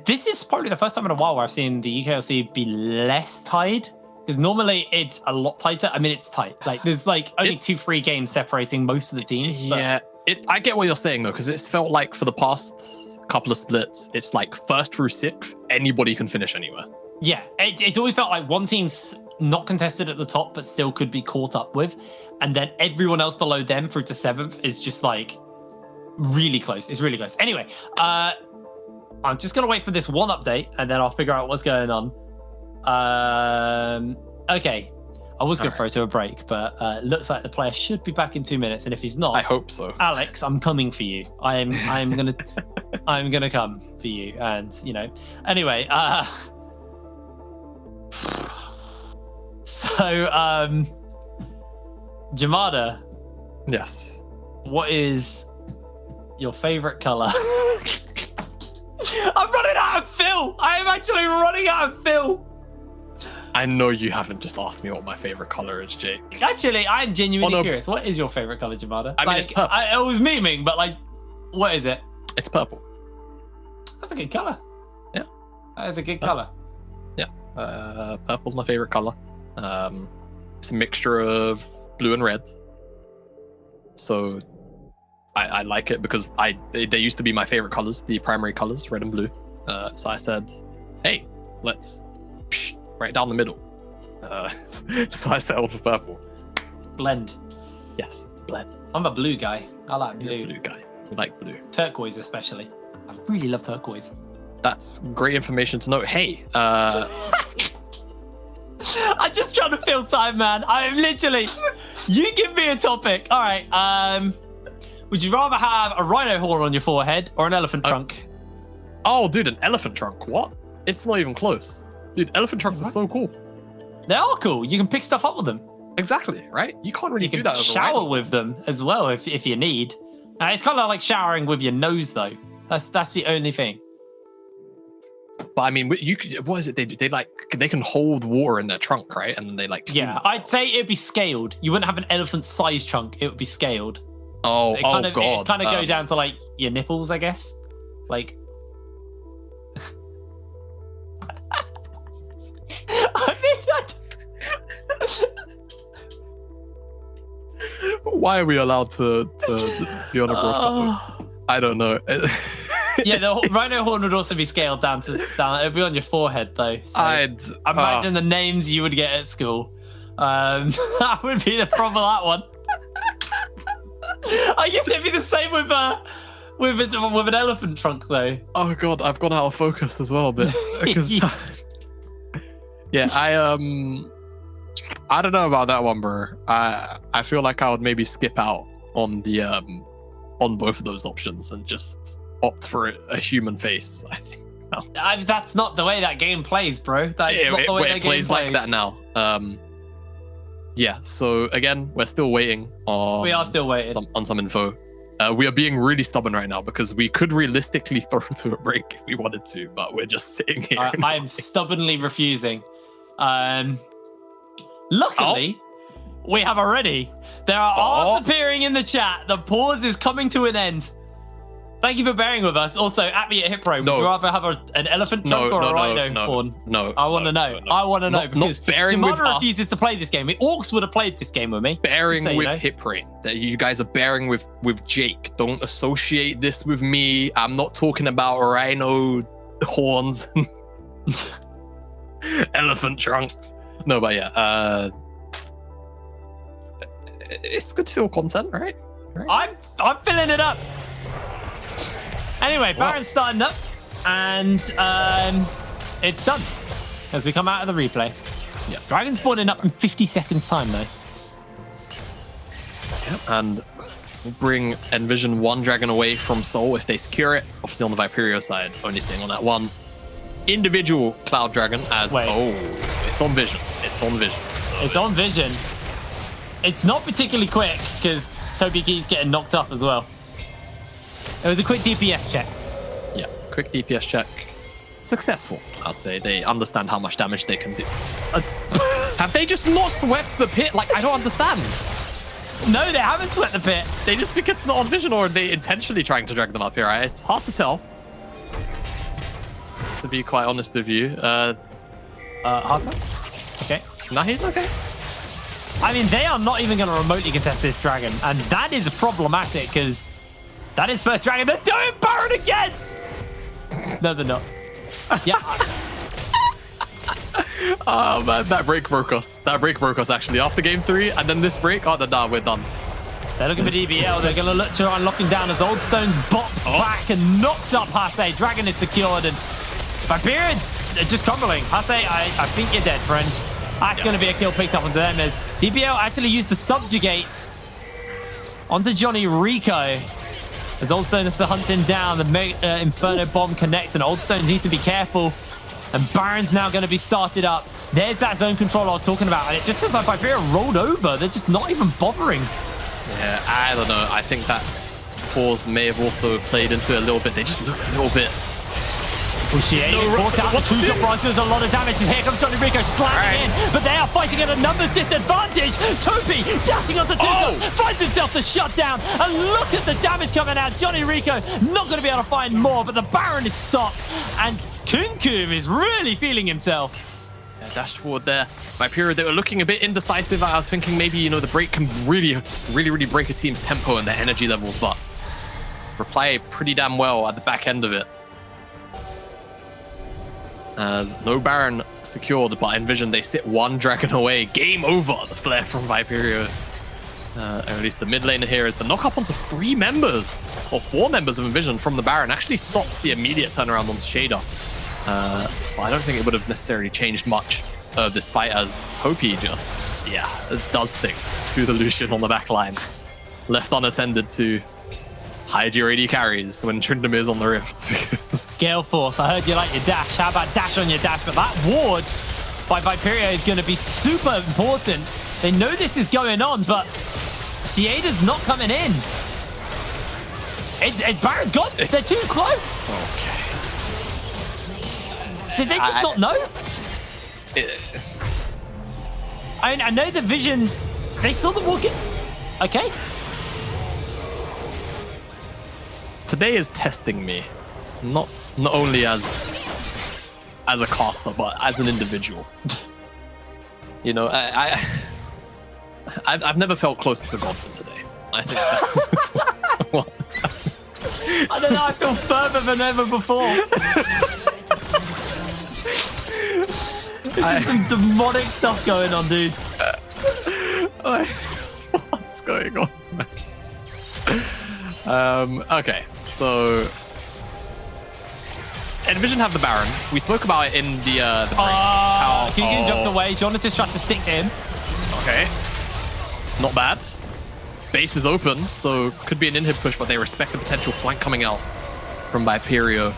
Speaker 1: This is probably the first time in a while where I've seen the UKLC be less tied. Because normally it's a lot tighter. I mean, it's tight. Like there's only 2-3 games separating most of the teams.
Speaker 2: Yeah, I get what you're saying though, because it's felt like for the past couple of splits, it's like 1st through 6th, anybody can finish anywhere. Yeah,
Speaker 1: it's always felt like one team's not contested at the top, but still could be caught up with. And then everyone else below them through to 7th is just really close. It's really close. Anyway, I'm just going to wait for this one update and then I'll figure out what's going on. Okay. I was going to throw to a break, but looks like the player should be back in 2 minutes. And if he's not,
Speaker 2: I hope so.
Speaker 1: Alex, I'm coming for you. I'm going to come for you. And, anyway, so, Jamada.
Speaker 2: Yes.
Speaker 1: What is your favorite color? I'm running out of fill. I am actually running out of fill.
Speaker 2: I know you haven't just asked me what my favorite color is, Jake.
Speaker 1: Actually, I'm genuinely curious. What is your favorite color, Jamada?
Speaker 2: I mean, it's purple.
Speaker 1: I was memeing, but what is it?
Speaker 2: It's purple.
Speaker 1: That's a good color.
Speaker 2: Yeah.
Speaker 1: That is a good color.
Speaker 2: Yeah. Purple's my favorite color. It's a mixture of blue and red. So I like it because they used to be my favorite colors, the primary colors, red and blue. So I said, hey, let's right down the middle. So I settled for purple.
Speaker 1: Blend.
Speaker 2: Yes, it's a blend.
Speaker 1: I'm a blue guy. I like blue.
Speaker 2: You're a blue guy. I like blue.
Speaker 1: Turquoise especially. I really love turquoise.
Speaker 2: That's great information to know. Hey,
Speaker 1: I'm just trying to fill time, man. I'm literally... You give me a topic. All right. Would you rather have a rhino horn on your forehead or an elephant trunk?
Speaker 2: Oh, dude, an elephant trunk. What? It's not even close. Dude, elephant trunks are so cool.
Speaker 1: They are cool. You can pick stuff up with them.
Speaker 2: Exactly, right? You can't really
Speaker 1: You
Speaker 2: do
Speaker 1: can
Speaker 2: that.
Speaker 1: shower with them as well if you need. It's kind of like showering with your nose, though. That's the only thing.
Speaker 2: But I mean, you could. What is it? They can hold water in their trunk, right? And then they like.
Speaker 1: Yeah, I'd say it'd be scaled. You wouldn't have an elephant-sized trunk. It would be scaled.
Speaker 2: Oh,
Speaker 1: So
Speaker 2: God.
Speaker 1: It kind of go down to like your nipples, I guess. Like. I mean that.
Speaker 2: Why are we allowed to be on a broadcast? I don't know.
Speaker 1: Yeah, the rhino horn would also be scaled down. It'd be on your forehead, though. So imagine the names you would get at school. That would be the problem with that one. I guess it'd be the same with an elephant trunk, though.
Speaker 2: Oh God, I've gone out of focus as well, but yeah, I don't know about that one, bro. I feel like I would maybe skip out on the on both of those options and just opt for a human face. I think
Speaker 1: that's not the way that game plays, bro.
Speaker 2: It plays like that now. Yeah. So again, we're still waiting on.
Speaker 1: We are still waiting
Speaker 2: on some info. We are being really stubborn right now because we could realistically throw to a break if we wanted to, but we're just sitting here.
Speaker 1: I am stubbornly refusing. Luckily, we have already. There are odds appearing in the chat. The pause is coming to an end. Thank you for bearing with us. Also, at me at Hipro, would you rather have an elephant trunk or a rhino horn?
Speaker 2: No.
Speaker 1: I want to know. I want to know because Jamada refuses to play this game. Orcs would have played this game with me.
Speaker 2: Bearing with Hipro. That you guys are bearing with Jake. Don't associate this with me. I'm not talking about rhino horns. Elephant trunks. No, but yeah. It's good to feel content, right?
Speaker 1: I'm filling it up. Anyway, Baron's starting up, and it's done as we come out of the replay. Yeah, Dragon spawning up in 50 seconds time, though.
Speaker 2: Yep, and we'll bring NVision one dragon away from Soul if they secure it. Obviously on the Viperio side, only staying on that one individual Cloud Dragon as...
Speaker 1: Wait.
Speaker 2: Oh, it's on Vision. It's on Vision. So
Speaker 1: it's on Vision. It's not particularly quick because Toby Key's getting knocked up as well. It was a quick DPS check.
Speaker 2: Yeah, quick DPS check. Successful, I'd say. They understand how much damage they can do. Have they just not swept the pit? Like, I don't understand.
Speaker 1: No, they haven't swept the pit.
Speaker 2: They just think it's not on Vision, or are they intentionally trying to drag them up here? Right? It's hard to tell. To be quite honest with you.
Speaker 1: Hudson? Okay.
Speaker 2: No, he's okay.
Speaker 1: I mean, they are not even going to remotely contest this dragon, and that is problematic because that is first dragon. They're doing Baron again! No, they're not. Yeah.
Speaker 2: Oh, man, that break broke us. That break broke us, actually. After game 3, and then this break, we're done.
Speaker 1: They're looking for DBL. They're going to look to try and lock him down as Old Stones bops back and knocks up Hase. Dragon is secured, and Viperio just crumbling. Hase, I think you're dead, friend. That's going to be a kill picked up onto them as DBL actually used to subjugate onto Johnny Rico. As Old Stone has to hunt him down, the Inferno Bomb connects, and Old Stone needs to be careful. And Baron's now going to be started up. There's that zone control I was talking about, and it just feels like Viperio rolled over. They're just not even bothering.
Speaker 2: Yeah, I don't know. I think that pause may have also played into it a little bit. They just looked a little bit...
Speaker 1: Brought out the two shot rise. There's a lot of damage. Here comes Johnny Rico slamming in, but they are fighting at a numbers disadvantage. Toby dashing onto two finds himself the shutdown, and look at the damage coming out. Johnny Rico not going to be able to find more, but the Baron is stopped, and Kunkum is really feeling himself.
Speaker 2: Yeah, dash forward there. Viperio, they were looking a bit indecisive. I was thinking maybe, you know, the break can really break a team's tempo and their energy levels, but reply pretty damn well at the back end of it. As no Baron secured, but NVision, they sit one dragon away. Game over. The flare from Viperio. At least the mid laner here is the knock up onto 3 members, or 4 members of NVision from the Baron. Actually stops the immediate turnaround onto Shader. But I don't think it would have necessarily changed much of this fight, as Topi just, does things to the Lucian on the back line. Left unattended to hide your AD carries when Tryndamere is on the Rift.
Speaker 1: Gale Force, I heard you like your dash. How about dash on your dash? But that ward by Viperio is going to be super important. They know this is going on, but Shieda's not coming in. Baron's gone. They're too slow.
Speaker 2: Okay.
Speaker 1: Did they just not know? I know the vision. They saw the walking. Okay.
Speaker 2: Today is testing me, not only as a caster, but as an individual. You know, I've never felt closer to God than today. I think that,
Speaker 1: I don't know. I feel further than ever before. This is some demonic stuff going on, dude.
Speaker 2: What's going on? Okay, so NVision have the Baron. We spoke about it in the break.
Speaker 1: Keegan jumps away. Jonas tries to stick to him.
Speaker 2: Okay, not bad. Base is open, so could be an inhib push, but they respect the potential flank coming out from Viperio.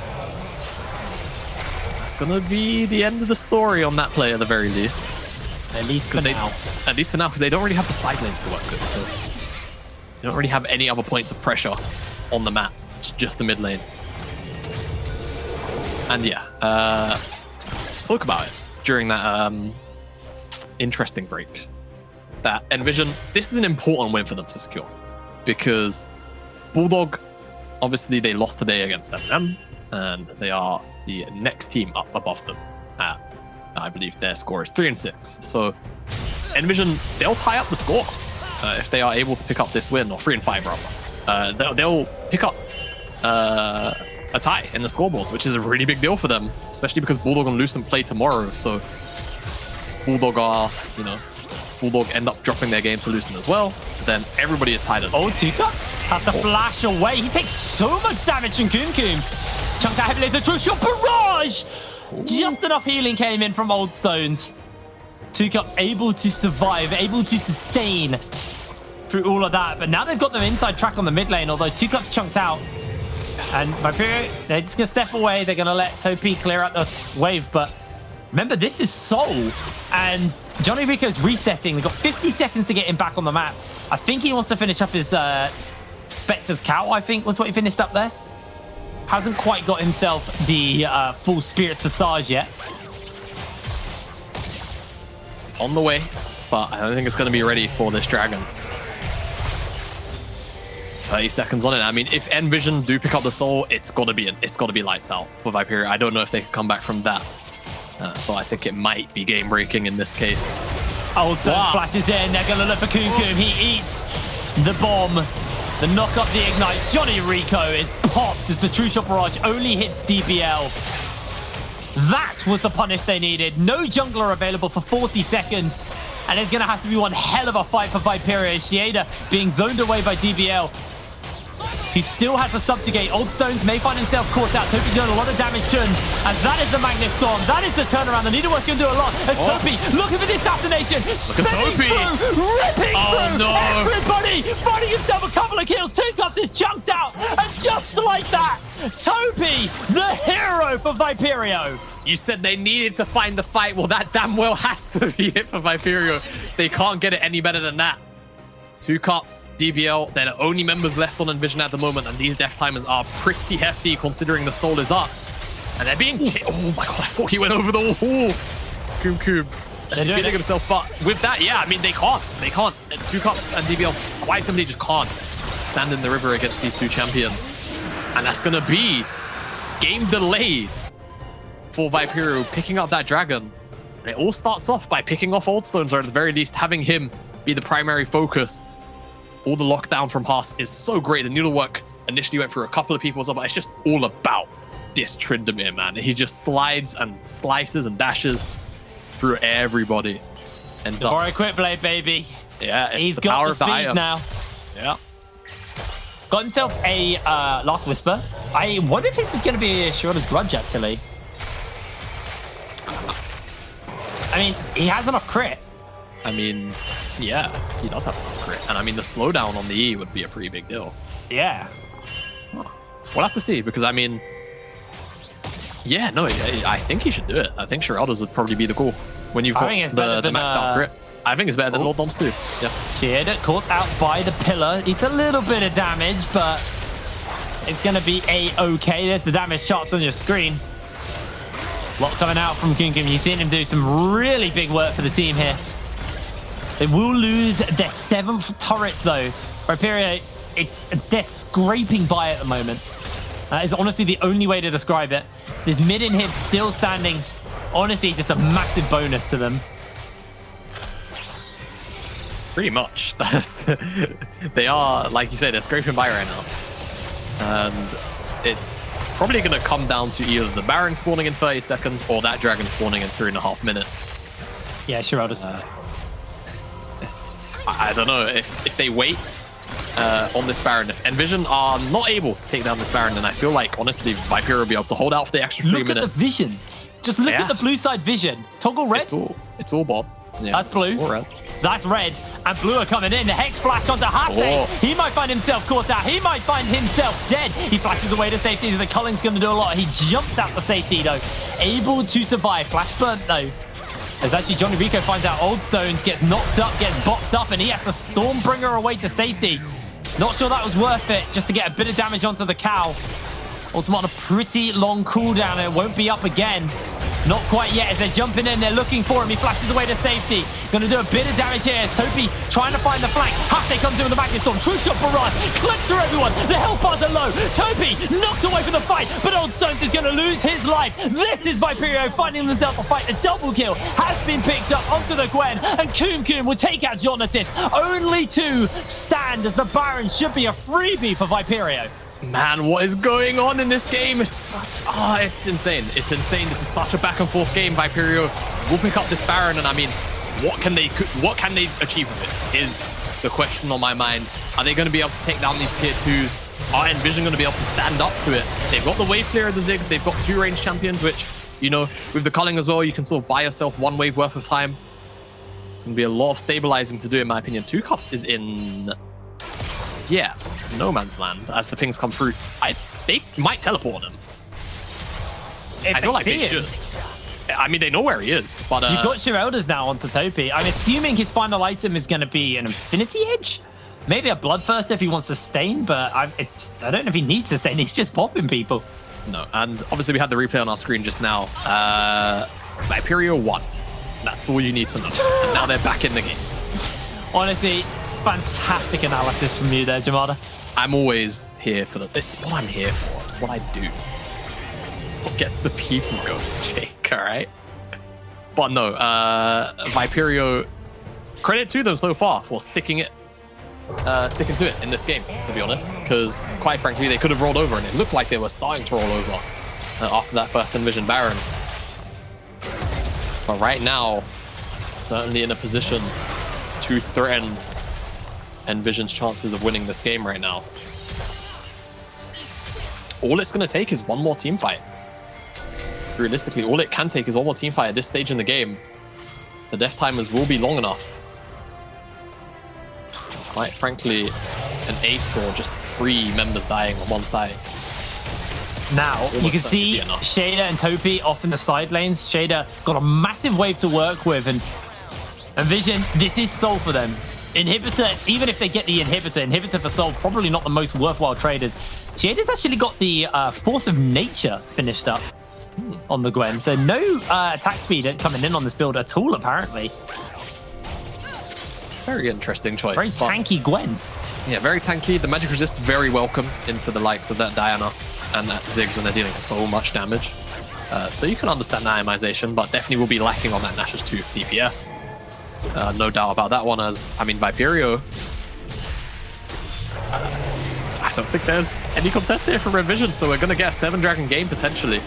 Speaker 2: It's gonna be the end of the story on that play at the very least.
Speaker 1: At least for now.
Speaker 2: At least for now, because they don't really have the side lanes to work with, so they don't really have any other points of pressure on the map. It's just the mid lane. And yeah, spoke about it during that interesting break. That NVision, this is an important win for them to secure, because Bulldog, obviously they lost today against them, and they are the next team up above them at, I believe their score is 3-6. So NVision, they'll tie up the score if they are able to pick up this win, or 3-5 rather. They'll pick up a tie in the scoreboards, which is a really big deal for them, especially because Bulldog and Lucent play tomorrow. So Bulldog are, you know, Bulldog end up dropping their game to Lucent as well. Then everybody is tied up.
Speaker 1: Oh, 2Cups has to flash away. He takes so much damage from Kumkum. Chunked out heavily as a true shot barrage. Just enough healing came in from Old Stones. 2Cups able to survive, able to sustain through all of that. But now they've got them inside track on the mid lane, although 2Cups chunked out. And Viperio, they're just going to step away. They're going to let Topi clear out the wave. But remember, this is Soul. And Johnny Rico's resetting. They've got 50 seconds to get him back on the map. I think he wants to finish up his Spectre's Cow, I think, was what he finished up there. Hasn't quite got himself the full Spirit's Visage yet.
Speaker 2: On the way, but I don't think it's going to be ready for this dragon. 30 seconds on it. I mean, if NVision do pick up the soul, it's got to be lights out for Viperio. I don't know if they can come back from that. So I think it might be game breaking in this case.
Speaker 1: Old Stones flashes in. They're going to look for Kumkum. He eats the bomb. The knock up the ignite. Johnny Rico is popped as the True Shot Barrage only hits DBL. That was the punish they needed. No jungler available for 40 seconds. And it's going to have to be one hell of a fight for Viperio. Shieda being zoned away by DBL. He still has a subjugate. Old Stones may find himself caught out. Topi's doing a lot of damage to him. And that is the Magnet Storm. That is the turnaround. The Needlework's going to do a lot. As Topi looking for the assassination.
Speaker 2: Look at Topi.
Speaker 1: Ripping through
Speaker 2: no.
Speaker 1: everybody. Finding himself a couple of kills. 2Cups is chunked out. And just like that, Topi, the hero for Viperio.
Speaker 2: You said they needed to find the fight. Well, that damn well has to be it for Viperio. They can't get it any better than that. 2Cups, DBL, they're the only members left on NVision at the moment, and these death timers are pretty hefty considering the soul is up. And they're being... Oh my god, I thought he went over the wall. Kumkum. Feeling himself, but with that, yeah, I mean, they can't. 2Cups and DBL quite simply just can't stand in the river against these two champions. And that's going to be game delayed for Viperio picking up that dragon. And it all starts off by picking off Old Stones, or at the very least having him be the primary focus. All the lockdown from Haas is so great. The needlework initially went through a couple of people, but it's just all about this Tryndamere, man. He just slides and slices and dashes through everybody. Ends up...
Speaker 1: Devouring Quick Blade, baby.
Speaker 2: Yeah,
Speaker 1: he's got the speed now.
Speaker 2: Yeah.
Speaker 1: Got himself a Last Whisper. I wonder if this is going to be a Shroud's Grudge, actually. I mean, he has enough crit.
Speaker 2: I mean, yeah, he does have enough crit. And I mean, the slowdown on the E would be a pretty big deal.
Speaker 1: Yeah.
Speaker 2: We'll have to see, because I mean, Yeah, no, I think he should do it. I think Shirelda's would probably be the call when you've got the maxed out crit. I think it's better than Lord Dom's too. Yeah.
Speaker 1: Shearda caught out by the pillar. It's a little bit of damage, but it's going to be a-okay. There's the damage shots on your screen. A lot coming out from Kumkum. You've seen him do some really big work for the team here. They will lose their 7th turrets, though. Viperio, they're scraping by at the moment. That is honestly the only way to describe it. This mid inhib still standing. Honestly, just a massive bonus to them.
Speaker 2: Pretty much. They are, like you said, they're scraping by right now. And it's probably going to come down to either the Baron spawning in 30 seconds or that Dragon spawning in 3.5 minutes.
Speaker 1: Yeah, Shirelda's.
Speaker 2: I don't know. If they wait on this Baron, if NVision are not able to take down this Baron, then I feel like, honestly, Viperio will be able to hold out for the extra 3 minutes.
Speaker 1: Look at the vision. Just look at the blue side vision. Toggle red.
Speaker 2: It's all bot. Yeah,
Speaker 1: that's blue.
Speaker 2: Or red.
Speaker 1: That's red. And blue are coming in. The Hex flash onto Hase.
Speaker 2: Oh.
Speaker 1: He might find himself caught out. He might find himself dead. He flashes away to safety. The Culling's going to do a lot. He jumps out to safety, though. Able to survive. Flash burn, though. As actually Johnny Rico finds out Old Stones, gets knocked up, gets bopped up, and he has to Stormbringer away to safety. Not sure that was worth it, just to get a bit of damage onto the cow. Ultimate on a pretty long cooldown, and it won't be up again. Not quite yet, as they're jumping in, they're looking for him. He flashes away to safety. Going to do a bit of damage here as Topi trying to find the flank. Hase comes in with the back storm. True shot barrage. Clicks through everyone. The health bars are low. Topi knocked away from the fight, but Old Stones is going to lose his life. This is Viperio finding themselves a fight. A double kill has been picked up onto the Gwen, and Kumkum will take out Jonatis. Only 2 stand, as the Baron should be a freebie for Viperio.
Speaker 2: Man, what is going on in this game? It's insane. It's insane. This is such a back and forth game. Viperio will pick up this Baron, and I mean, what can they achieve with it is the question on my mind. Are they going to be able to take down these tier 2s? Are NVision going to be able to stand up to it? They've got the wave clear of the Ziggs. They've got 2 range champions, which, you know, with the Culling as well, you can sort of buy yourself 1 wave worth of time. It's going to be a lot of stabilizing to do, in my opinion. 2 Cups is in... yeah, no man's land as the things come through. They might teleport him. I feel like they should. I mean, they know where he is, but...
Speaker 1: You've got Shirelda's now onto Topi. I'm assuming his final item is going to be an Infinity Edge? Maybe a Bloodthirst if he wants Sustain, but I don't know if he needs Sustain. He's just popping people.
Speaker 2: No, and obviously we had the replay on our screen just now. Viperio won. That's all you need to know. And now they're back in the game.
Speaker 1: Honestly, fantastic analysis from you there, Jamada.
Speaker 2: I'm always here for it's what I'm here for. It's what I do. It's what gets the people going, Jake, all right? But no, Viperio, credit to them so far for sticking to it in this game, to be honest, because quite frankly, they could have rolled over, and it looked like they were starting to roll over after that first NVision Baron. But right now, certainly in a position to threaten NVision's chances of winning this game right now. All it's going to take is 1 more team fight. Realistically, all it can take is 1 more team fight at this stage in the game. The death timers will be long enough. Quite frankly, an ace or just 3 members dying on one side.
Speaker 1: Now, you can see Shader and Topi off in the side lanes. Shader got a massive wave to work with, and NVision, this is Soul for them. Inhibitor, even if they get the Inhibitor for Soul, probably not the most worthwhile traders. Shader's actually got the Force of Nature finished up on the Gwen, so no attack speed coming in on this build at all, apparently.
Speaker 2: Very interesting choice.
Speaker 1: Very tanky Gwen.
Speaker 2: Yeah, very tanky. The magic resist very welcome into the likes of that Diana and that Ziggs when they're dealing so much damage. So you can understand that itemization, but definitely will be lacking on that Nash's 2 DPS. No doubt about that one, as, I mean, Viperio, I don't think there's any contest here for NVision, so we're going to get a 7-dragon game potentially.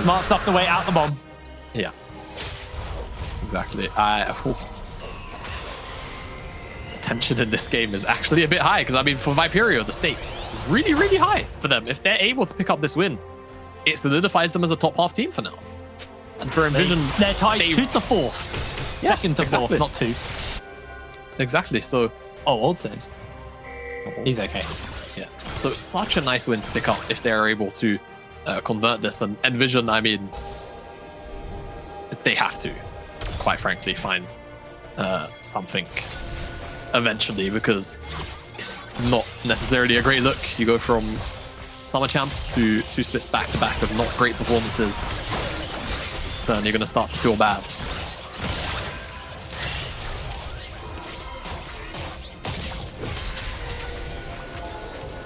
Speaker 1: Smart stuff to wait out the bomb.
Speaker 2: Yeah. Exactly. The tension in this game is actually a bit high, because, I mean, for Viperio, the stakes is really, really high for them. If they're able to pick up this win, it solidifies them as a top half team for now. And for NVision,
Speaker 1: they're tied 2 to 4th.
Speaker 2: Yeah,
Speaker 1: Second to
Speaker 2: exactly.
Speaker 1: 4th, not 2.
Speaker 2: Exactly. So,
Speaker 1: Old Stones. He's okay.
Speaker 2: Yeah. So it's such a nice win to pick up if they're able to convert this. And NVision, I mean, they have to, quite frankly, find something eventually, because it's not necessarily a great look. You go from summer champs to 2 splits back-to-back of not great performances. Certainly going to start to feel bad.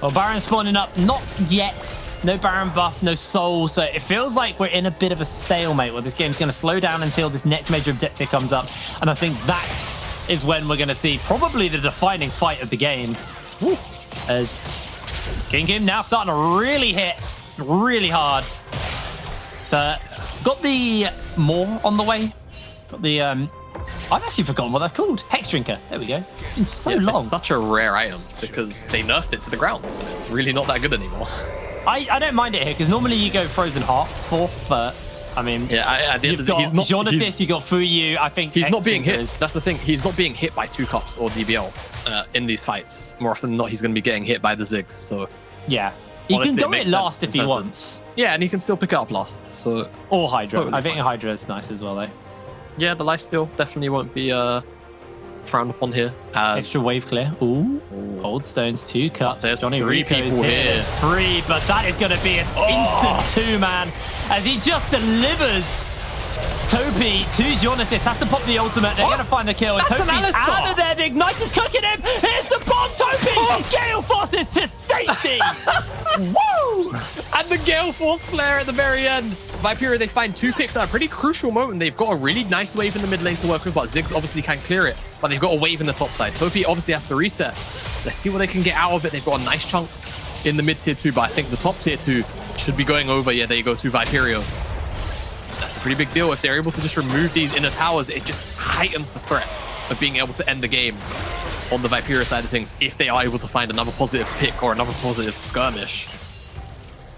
Speaker 1: Well, Baron spawning up, not yet. No Baron buff, no soul. So it feels like we're in a bit of a stalemate where this game's going to slow down until this next major objective comes up. And I think that is when we're going to see probably the defining fight of the game. Woo. As King Kim now starting to really hit really hard. So got the Maw on the way. Got the I've actually forgotten what that's called. Hex Drinker. There we go. It's so long.
Speaker 2: It's such a rare item because they nerfed it to the ground. And it's really not that good anymore.
Speaker 1: I don't mind it here because normally you go Frozen Heart 4th, but I mean,
Speaker 2: yeah,
Speaker 1: you've got Jonathis, you got Fuyu. I think
Speaker 2: he's not being hit. That's the thing. He's not being hit by 2 cups or DBL in these fights. More often than not, he's going to be getting hit by the Ziggs. So
Speaker 1: yeah, he can go it last if he wants.
Speaker 2: Yeah, and he can still pick it up last. So
Speaker 1: or Hydra.
Speaker 2: Totally
Speaker 1: I think Hydra is nice as well though.
Speaker 2: Yeah, the lifesteal definitely won't be frowned upon here.
Speaker 1: Extra wave clear. Ooh. Cold Stones, 2 cups.
Speaker 2: There's
Speaker 1: Johnny
Speaker 2: 3
Speaker 1: Rico's
Speaker 2: people here.
Speaker 1: There's 3, but that is going to be an instant 2-man as he just delivers. Topi to Jonathis, has to pop the ultimate. They're going to find the kill. And Topi's out of there. The Ignite is cooking him. Here's the bomb, Topi. Gale forces to safety. Woo!
Speaker 2: And the Gale Force flare at the very end. Viperio, they find 2 picks at a pretty crucial moment. They've got a really nice wave in the mid lane to work with, but Ziggs obviously can clear it. But they've got a wave in the top side. Topi obviously has to reset. Let's see what they can get out of it. They've got a nice chunk in the mid tier 2, but I think the top tier 2 should be going over. Yeah, there you go to Viperio. That's a pretty big deal. If they're able to just remove these inner towers, it just heightens the threat of being able to end the game on the Viperio side of things if they are able to find another positive pick or another positive skirmish.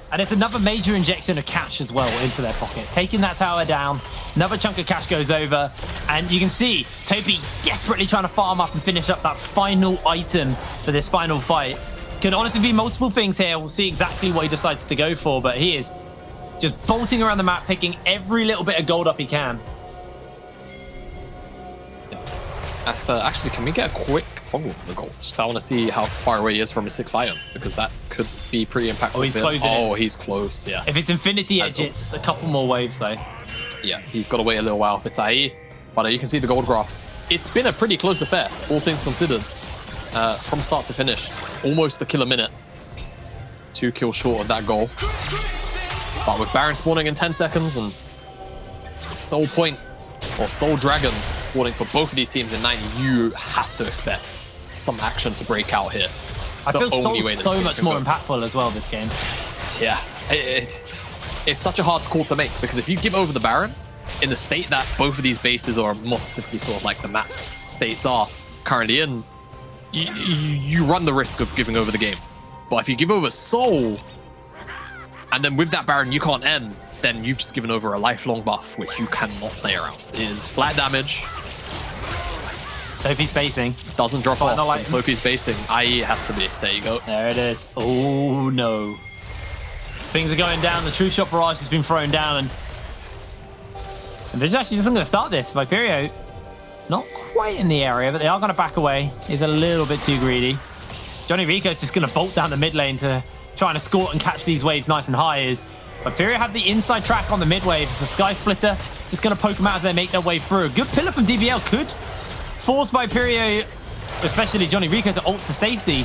Speaker 1: And it's another major injection of cash as well into their pocket. Taking that tower down, another chunk of cash goes over, and you can see Topi desperately trying to farm up and finish up that final item for this final fight. Could honestly be multiple things here. We'll see exactly what he decides to go for, but he is just bolting around the map, picking every little bit of gold up he can.
Speaker 2: As for, actually, can we get a quick toggle to the gold? So I want to see how far away he is from his 6th item, because that could be pretty impactful.
Speaker 1: Oh, he's closing it.
Speaker 2: Oh, he's close, yeah.
Speaker 1: If it's Infinity Edge, it's a couple more waves, though.
Speaker 2: Yeah, he's got to wait a little while for Tai, but you can see the gold graph. It's been a pretty close affair, all things considered, from start to finish. Almost the kill a minute. 2 kills short of that goal. But with Baron spawning in 10 seconds and Soul Point or Soul Dragon spawning for both of these teams in 9, you have to expect some action to break out here.
Speaker 1: I feel Soul's so much more impactful as well this game.
Speaker 2: Yeah, it's such a hard call to make, because if you give over the Baron in the state that both of these bases, or more specifically sort of like the map states are currently in, you run the risk of giving over the game. But if you give over Soul, and then with that Baron you can't end, then you've just given over a lifelong buff, which you cannot play around. It is flat damage.
Speaker 1: Topi's spacing.
Speaker 2: Doesn't drop off. Topi's spacing. IE has to be. There you go.
Speaker 1: There it is. Oh, no. Things are going down. The True Shot Barrage has been thrown down. And this actually isn't going to start this. Viperio, not quite in the area, but they are going to back away. He's a little bit too greedy. Johnny Rico's just going to bolt down the mid lane to try and escort and catch these waves nice and high. Viperio have the inside track on the mid waves. The Sky Splitter just going to poke them out as they make their way through. A good pillar from DBL could force Viperio, especially Johnny Rico, to ult to safety.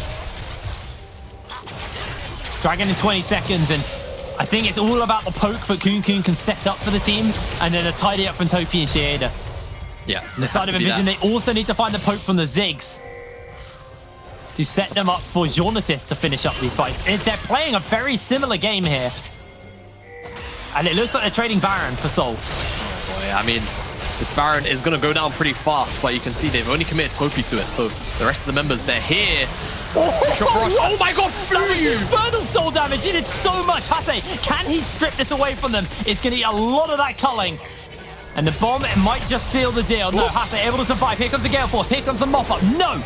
Speaker 1: Dragon in 20 seconds, and I think it's all about the poke that Kun can set up for the team, and then a tidy up from Topi and Shieda.
Speaker 2: Yeah.
Speaker 1: On the side of NVision, they also need to find the poke from the Ziggs to set them up for Jonathis to finish up these fights. They're playing a very similar game here. And it looks like they're trading Baron for Soul.
Speaker 2: Oh boy, I mean, this Baron is going to go down pretty fast, but you can see they've only committed Topi to it. So the rest of the members, they're here. Oh my god, Fuyu!
Speaker 1: Infernal soul damage, it did so much. Hase, can he strip this away from them? It's going to eat a lot of that culling. And the bomb, it might just seal the deal. No, Hase able to survive. Here comes the Gale Force. Here comes the mop-up. No!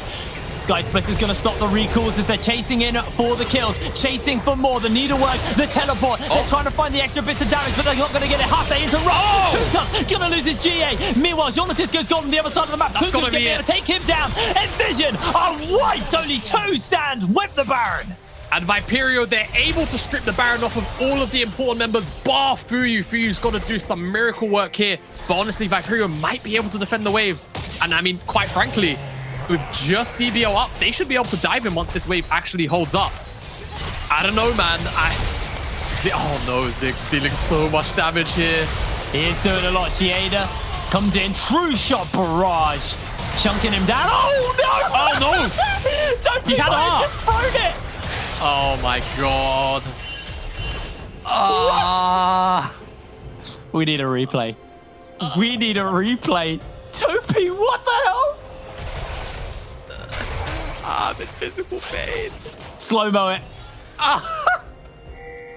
Speaker 1: Sky Splitter's going to stop the recalls as they're chasing in for the kills, chasing for more. The needlework, the teleport. They're trying to find the extra bits of damage, but they're not going to get it. Hase into Rock. Two Cups going to lose his GA. Meanwhile, Jonasisco's gone on the other side of the map. Could be able to take him down. NVision are wiped. Only 2 stands with the Baron.
Speaker 2: And Viperio, they're able to strip the Baron off of all of the important members, bar Fuyu. Fuyu's got to do some miracle work here. But honestly, Viperio might be able to defend the waves. And I mean, quite frankly, with just DBO up, they should be able to dive in once this wave actually holds up. I don't know, man. Oh no, Ziggs dealing so much damage here.
Speaker 1: He is doing a lot. Shieda comes in, true shot barrage, chunking him down. Oh no!
Speaker 2: Oh no!
Speaker 1: Don't
Speaker 2: he had a
Speaker 1: just thrown it.
Speaker 2: Oh my god.
Speaker 1: We need a replay. We need a replay. Topi, what the hell?
Speaker 2: I'm in physical pain.
Speaker 1: Slow-mo it.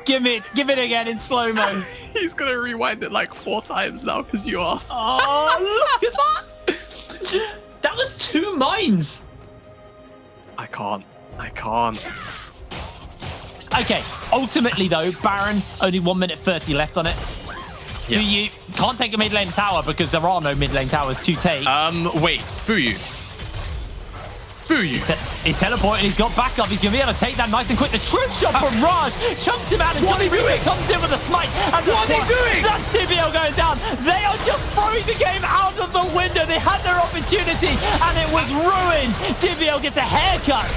Speaker 1: Give it again in slow-mo.
Speaker 2: He's gonna rewind it like 4 times now because you asked.
Speaker 1: Oh, look at that. That was 2 mines.
Speaker 2: I can't.
Speaker 1: Okay, ultimately though, Baron, only 1 minute 30 left on it.
Speaker 2: Yeah.
Speaker 1: You can't take a mid lane tower because there are no mid lane towers to take.
Speaker 2: Wait, Fuyu.
Speaker 1: He's teleporting, he's got backup, he's going to be able to take that nice and quick. The truth shot from Raj chunks him out, and Johnny Rubik comes in with a smite. And what are they doing? That's DBL going down. They are just throwing the game out of the window. They had their opportunity, and it was ruined. DBL gets a haircut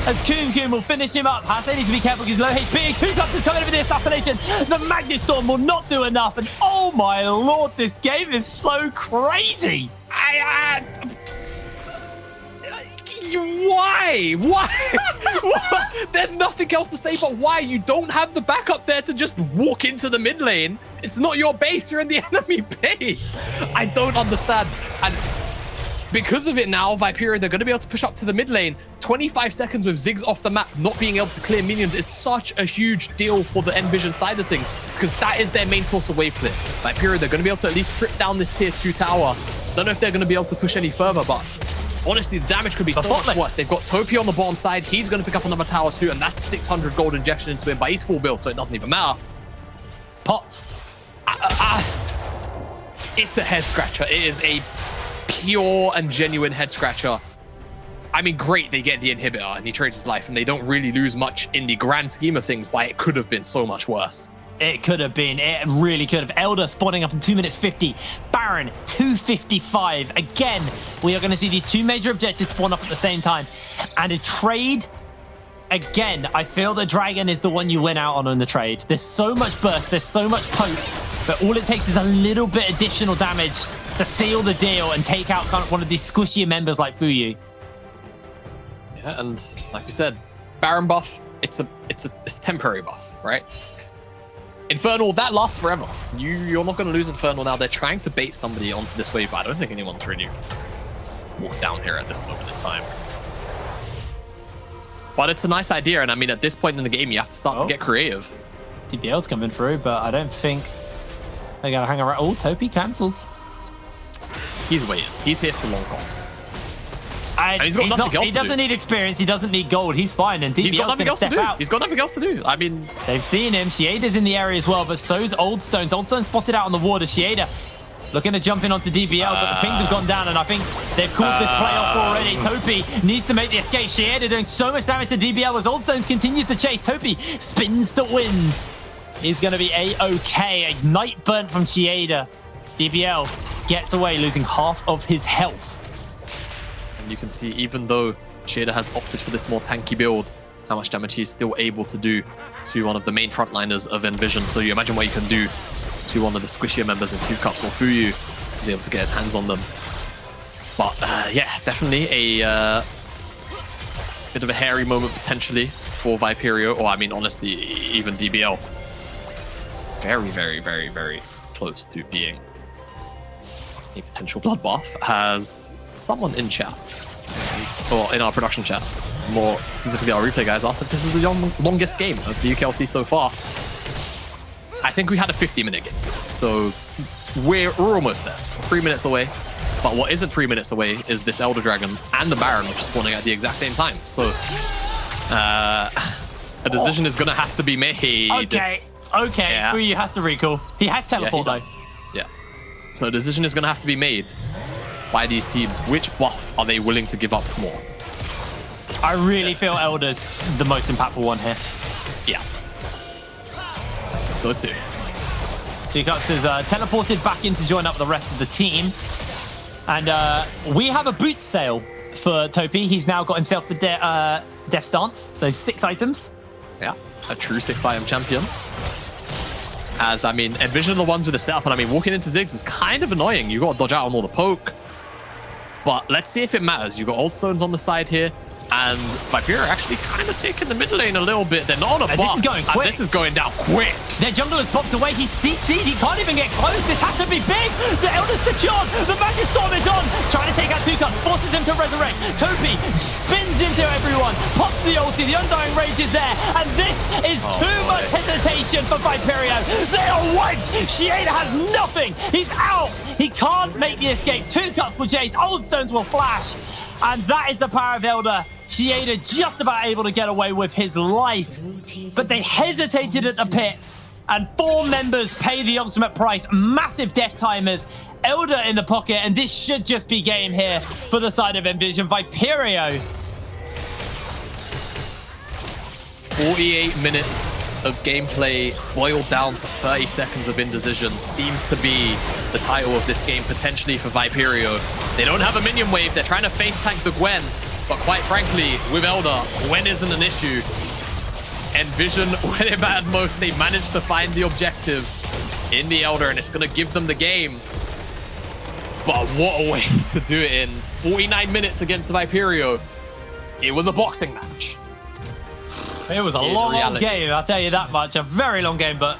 Speaker 1: as Kun will finish him up. Hase needs to be careful because he's low HP. 2 Cups is coming in for the assassination. The Magnet Storm will not do enough. And oh my lord, this game is so crazy.
Speaker 2: Why? There's nothing else to say but why. You don't have the backup there to just walk into the mid lane. It's not your base. You're in the enemy base. I don't understand. And because of it now, Viperio, they're going to be able to push up to the mid lane. 25 seconds with Ziggs off the map, not being able to clear minions is such a huge deal for the NVision side of things because that is their main source of wave clear. Viperio, they're going to be able to at least strip down this tier 2 tower. Don't know if they're going to be able to push any further, but honestly, the damage could be so much worse. They've got Topi on the bottom side. He's going to pick up another tower too, and that's 600 gold injection into him, but he's full build, so it doesn't even matter.
Speaker 1: Pots.
Speaker 2: It's a head scratcher. It is a pure and genuine head scratcher. I mean, great, they get the inhibitor and he trades his life, and they don't really lose much in the grand scheme of things, but it could have been so much worse.
Speaker 1: It could have been. It really could have. Elder spawning up in 2 minutes 50. Baron, 2:55. Again, we are going to see these 2 major objectives spawn up at the same time. And a trade, again, I feel the Dragon is the one you win out on in the trade. There's so much burst, there's so much poke, but all it takes is a little bit additional damage to seal the deal and take out kind of one of these squishier members like Fuyu.
Speaker 2: Yeah, and like we said, Baron buff, it's a temporary buff, right? Infernal, that lasts forever. You're not going to lose Infernal now. They're trying to bait somebody onto this wave, but I don't think anyone's really walked down here at this moment in time. But it's a nice idea, and I mean, at this point in the game, you have to start to get creative.
Speaker 1: DBL's coming through, but I don't think they got to hang around. Oh, Topi cancels.
Speaker 2: He's waiting. He's here for long haul.
Speaker 1: And he's got nothing else to do. He doesn't need experience. He doesn't need gold. He's fine. And DBL's going to step out.
Speaker 2: He's got nothing else to do. I mean,
Speaker 1: they've seen him. Shieda's in the area as well, but so's Old Stones. Old Stones spotted out on the water. Shieda looking to jump in onto DBL, but the pings have gone down, and I think they've called this playoff already. Topi needs to make the escape. Shieda doing so much damage to DBL as Old Stones continues to chase. Topi spins to wins. He's going to be A-OK. A night burnt from Shieda. DBL gets away, losing half of his health.
Speaker 2: And you can see, even though Shieda has opted for this more tanky build, how much damage he's still able to do to one of the main frontliners of NVision. So you imagine what you can do to one of the squishier members in 2 Cups or Fuyu. He's able to get his hands on them. But yeah, definitely a bit of a hairy moment potentially for Viperio, or I mean, honestly, even DBL. Very, very, very, very close to being a potential bloodbath, as someone in chat, or in our production chat, more specifically our replay guys, asked if this is the longest game of the UKLC so far. I think we had a 50-minute game, so we're almost there. 3 minutes away. But what isn't 3 minutes away is this Elder Dragon and the Baron, which is spawning at the exact same time. So a decision is going to have to be made.
Speaker 1: Okay.
Speaker 2: Yeah.
Speaker 1: Ryu has to recall. He has teleport though.
Speaker 2: Yeah. So a decision is going to have to be made by these teams. Which buff are they willing to give up more?
Speaker 1: I really feel Elder's the most impactful one here.
Speaker 2: Yeah. So too.
Speaker 1: Tucups is teleported back in to join up with the rest of the team. And we have a boost sale for Topi. He's now got himself the Death Stance, so 6 items.
Speaker 2: Yeah, a true 6-item champion. As, I mean, NVision are the ones with the setup, and I mean, walking into Ziggs is kind of annoying. You got to dodge out on all the poke. But let's see if it matters. You got Old Stones on the side here. And Viperio actually kind of taking the mid lane a little bit. They're not on a buff.
Speaker 1: This is going quick.
Speaker 2: This is going down quick.
Speaker 1: Their jungler has popped away. He's CC'd. He can't even get close. This has to be big. The Elder's secured. The Magic Storm is on. Trying to take out Tucups. Forces him to resurrect. Topi spins into everyone. Pops the ulti. The Undying Rage is there. And this is too much hesitation for Viperio. They are wiped. Shieda has nothing. He's out. He can't make the escape. Tucups will chase. Old Stones will flash. And that is the power of Elder. Shieda just about able to get away with his life. But they hesitated at the pit. And 4 members pay the ultimate price. Massive death timers. Elder in the pocket. And this should just be game here for the side of NVision. Viperio.
Speaker 2: 48 minutes of gameplay boiled down to 30 seconds of indecision seems to be the title of this game potentially for Viperio. They don't have a minion wave. They're trying to face tank the Gwen. But quite frankly, with Elder, Gwen isn't an issue. NVision, when it mattered most, they managed to find the objective in the Elder, and it's going to give them the game. But what a way to do it in 49 minutes against Viperio. It was a boxing match.
Speaker 1: It was a long game, I'll tell you that much. A very long game, but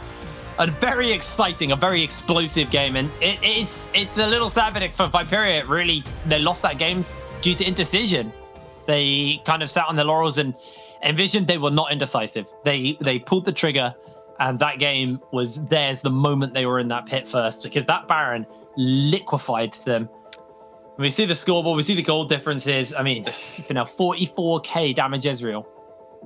Speaker 1: a very exciting, a very explosive game. And it's a little sad for Viperio. Really, they lost that game due to indecision. They kind of sat on their laurels, and NVision, they were not indecisive. They pulled the trigger, and that game was theirs the moment they were in that pit first, because that Baron liquefied them. We see the scoreboard, we see the goal differences. I mean, you know, 44k damage Ezreal.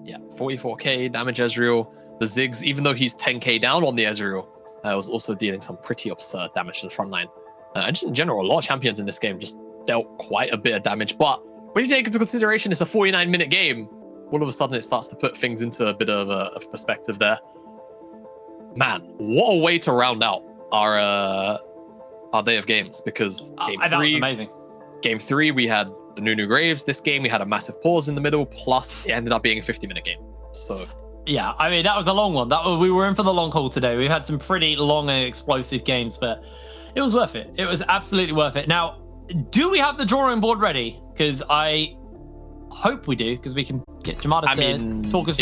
Speaker 2: Yeah, 44k damage Ezreal. The Ziggs, even though he's 10k down on the Ezreal, was also dealing some pretty absurd damage to the front line. And just in general, a lot of champions in this game just dealt quite a bit of damage, but when you take into consideration it's a 49-minute game, all of a sudden it starts to put things into a bit of a perspective there. Man, what a way to round out our day of games, because game 3 we had the Nunu Graves. This game we had a massive pause in the middle, plus it ended up being a 50-minute game. So
Speaker 1: yeah, I mean, that was a long one. We were in for the long haul today. We had some pretty long and explosive games, but it was worth it. It was absolutely worth it. Now, do we have the drawing board ready? Because I hope we do, because we can get Jamada to talk us through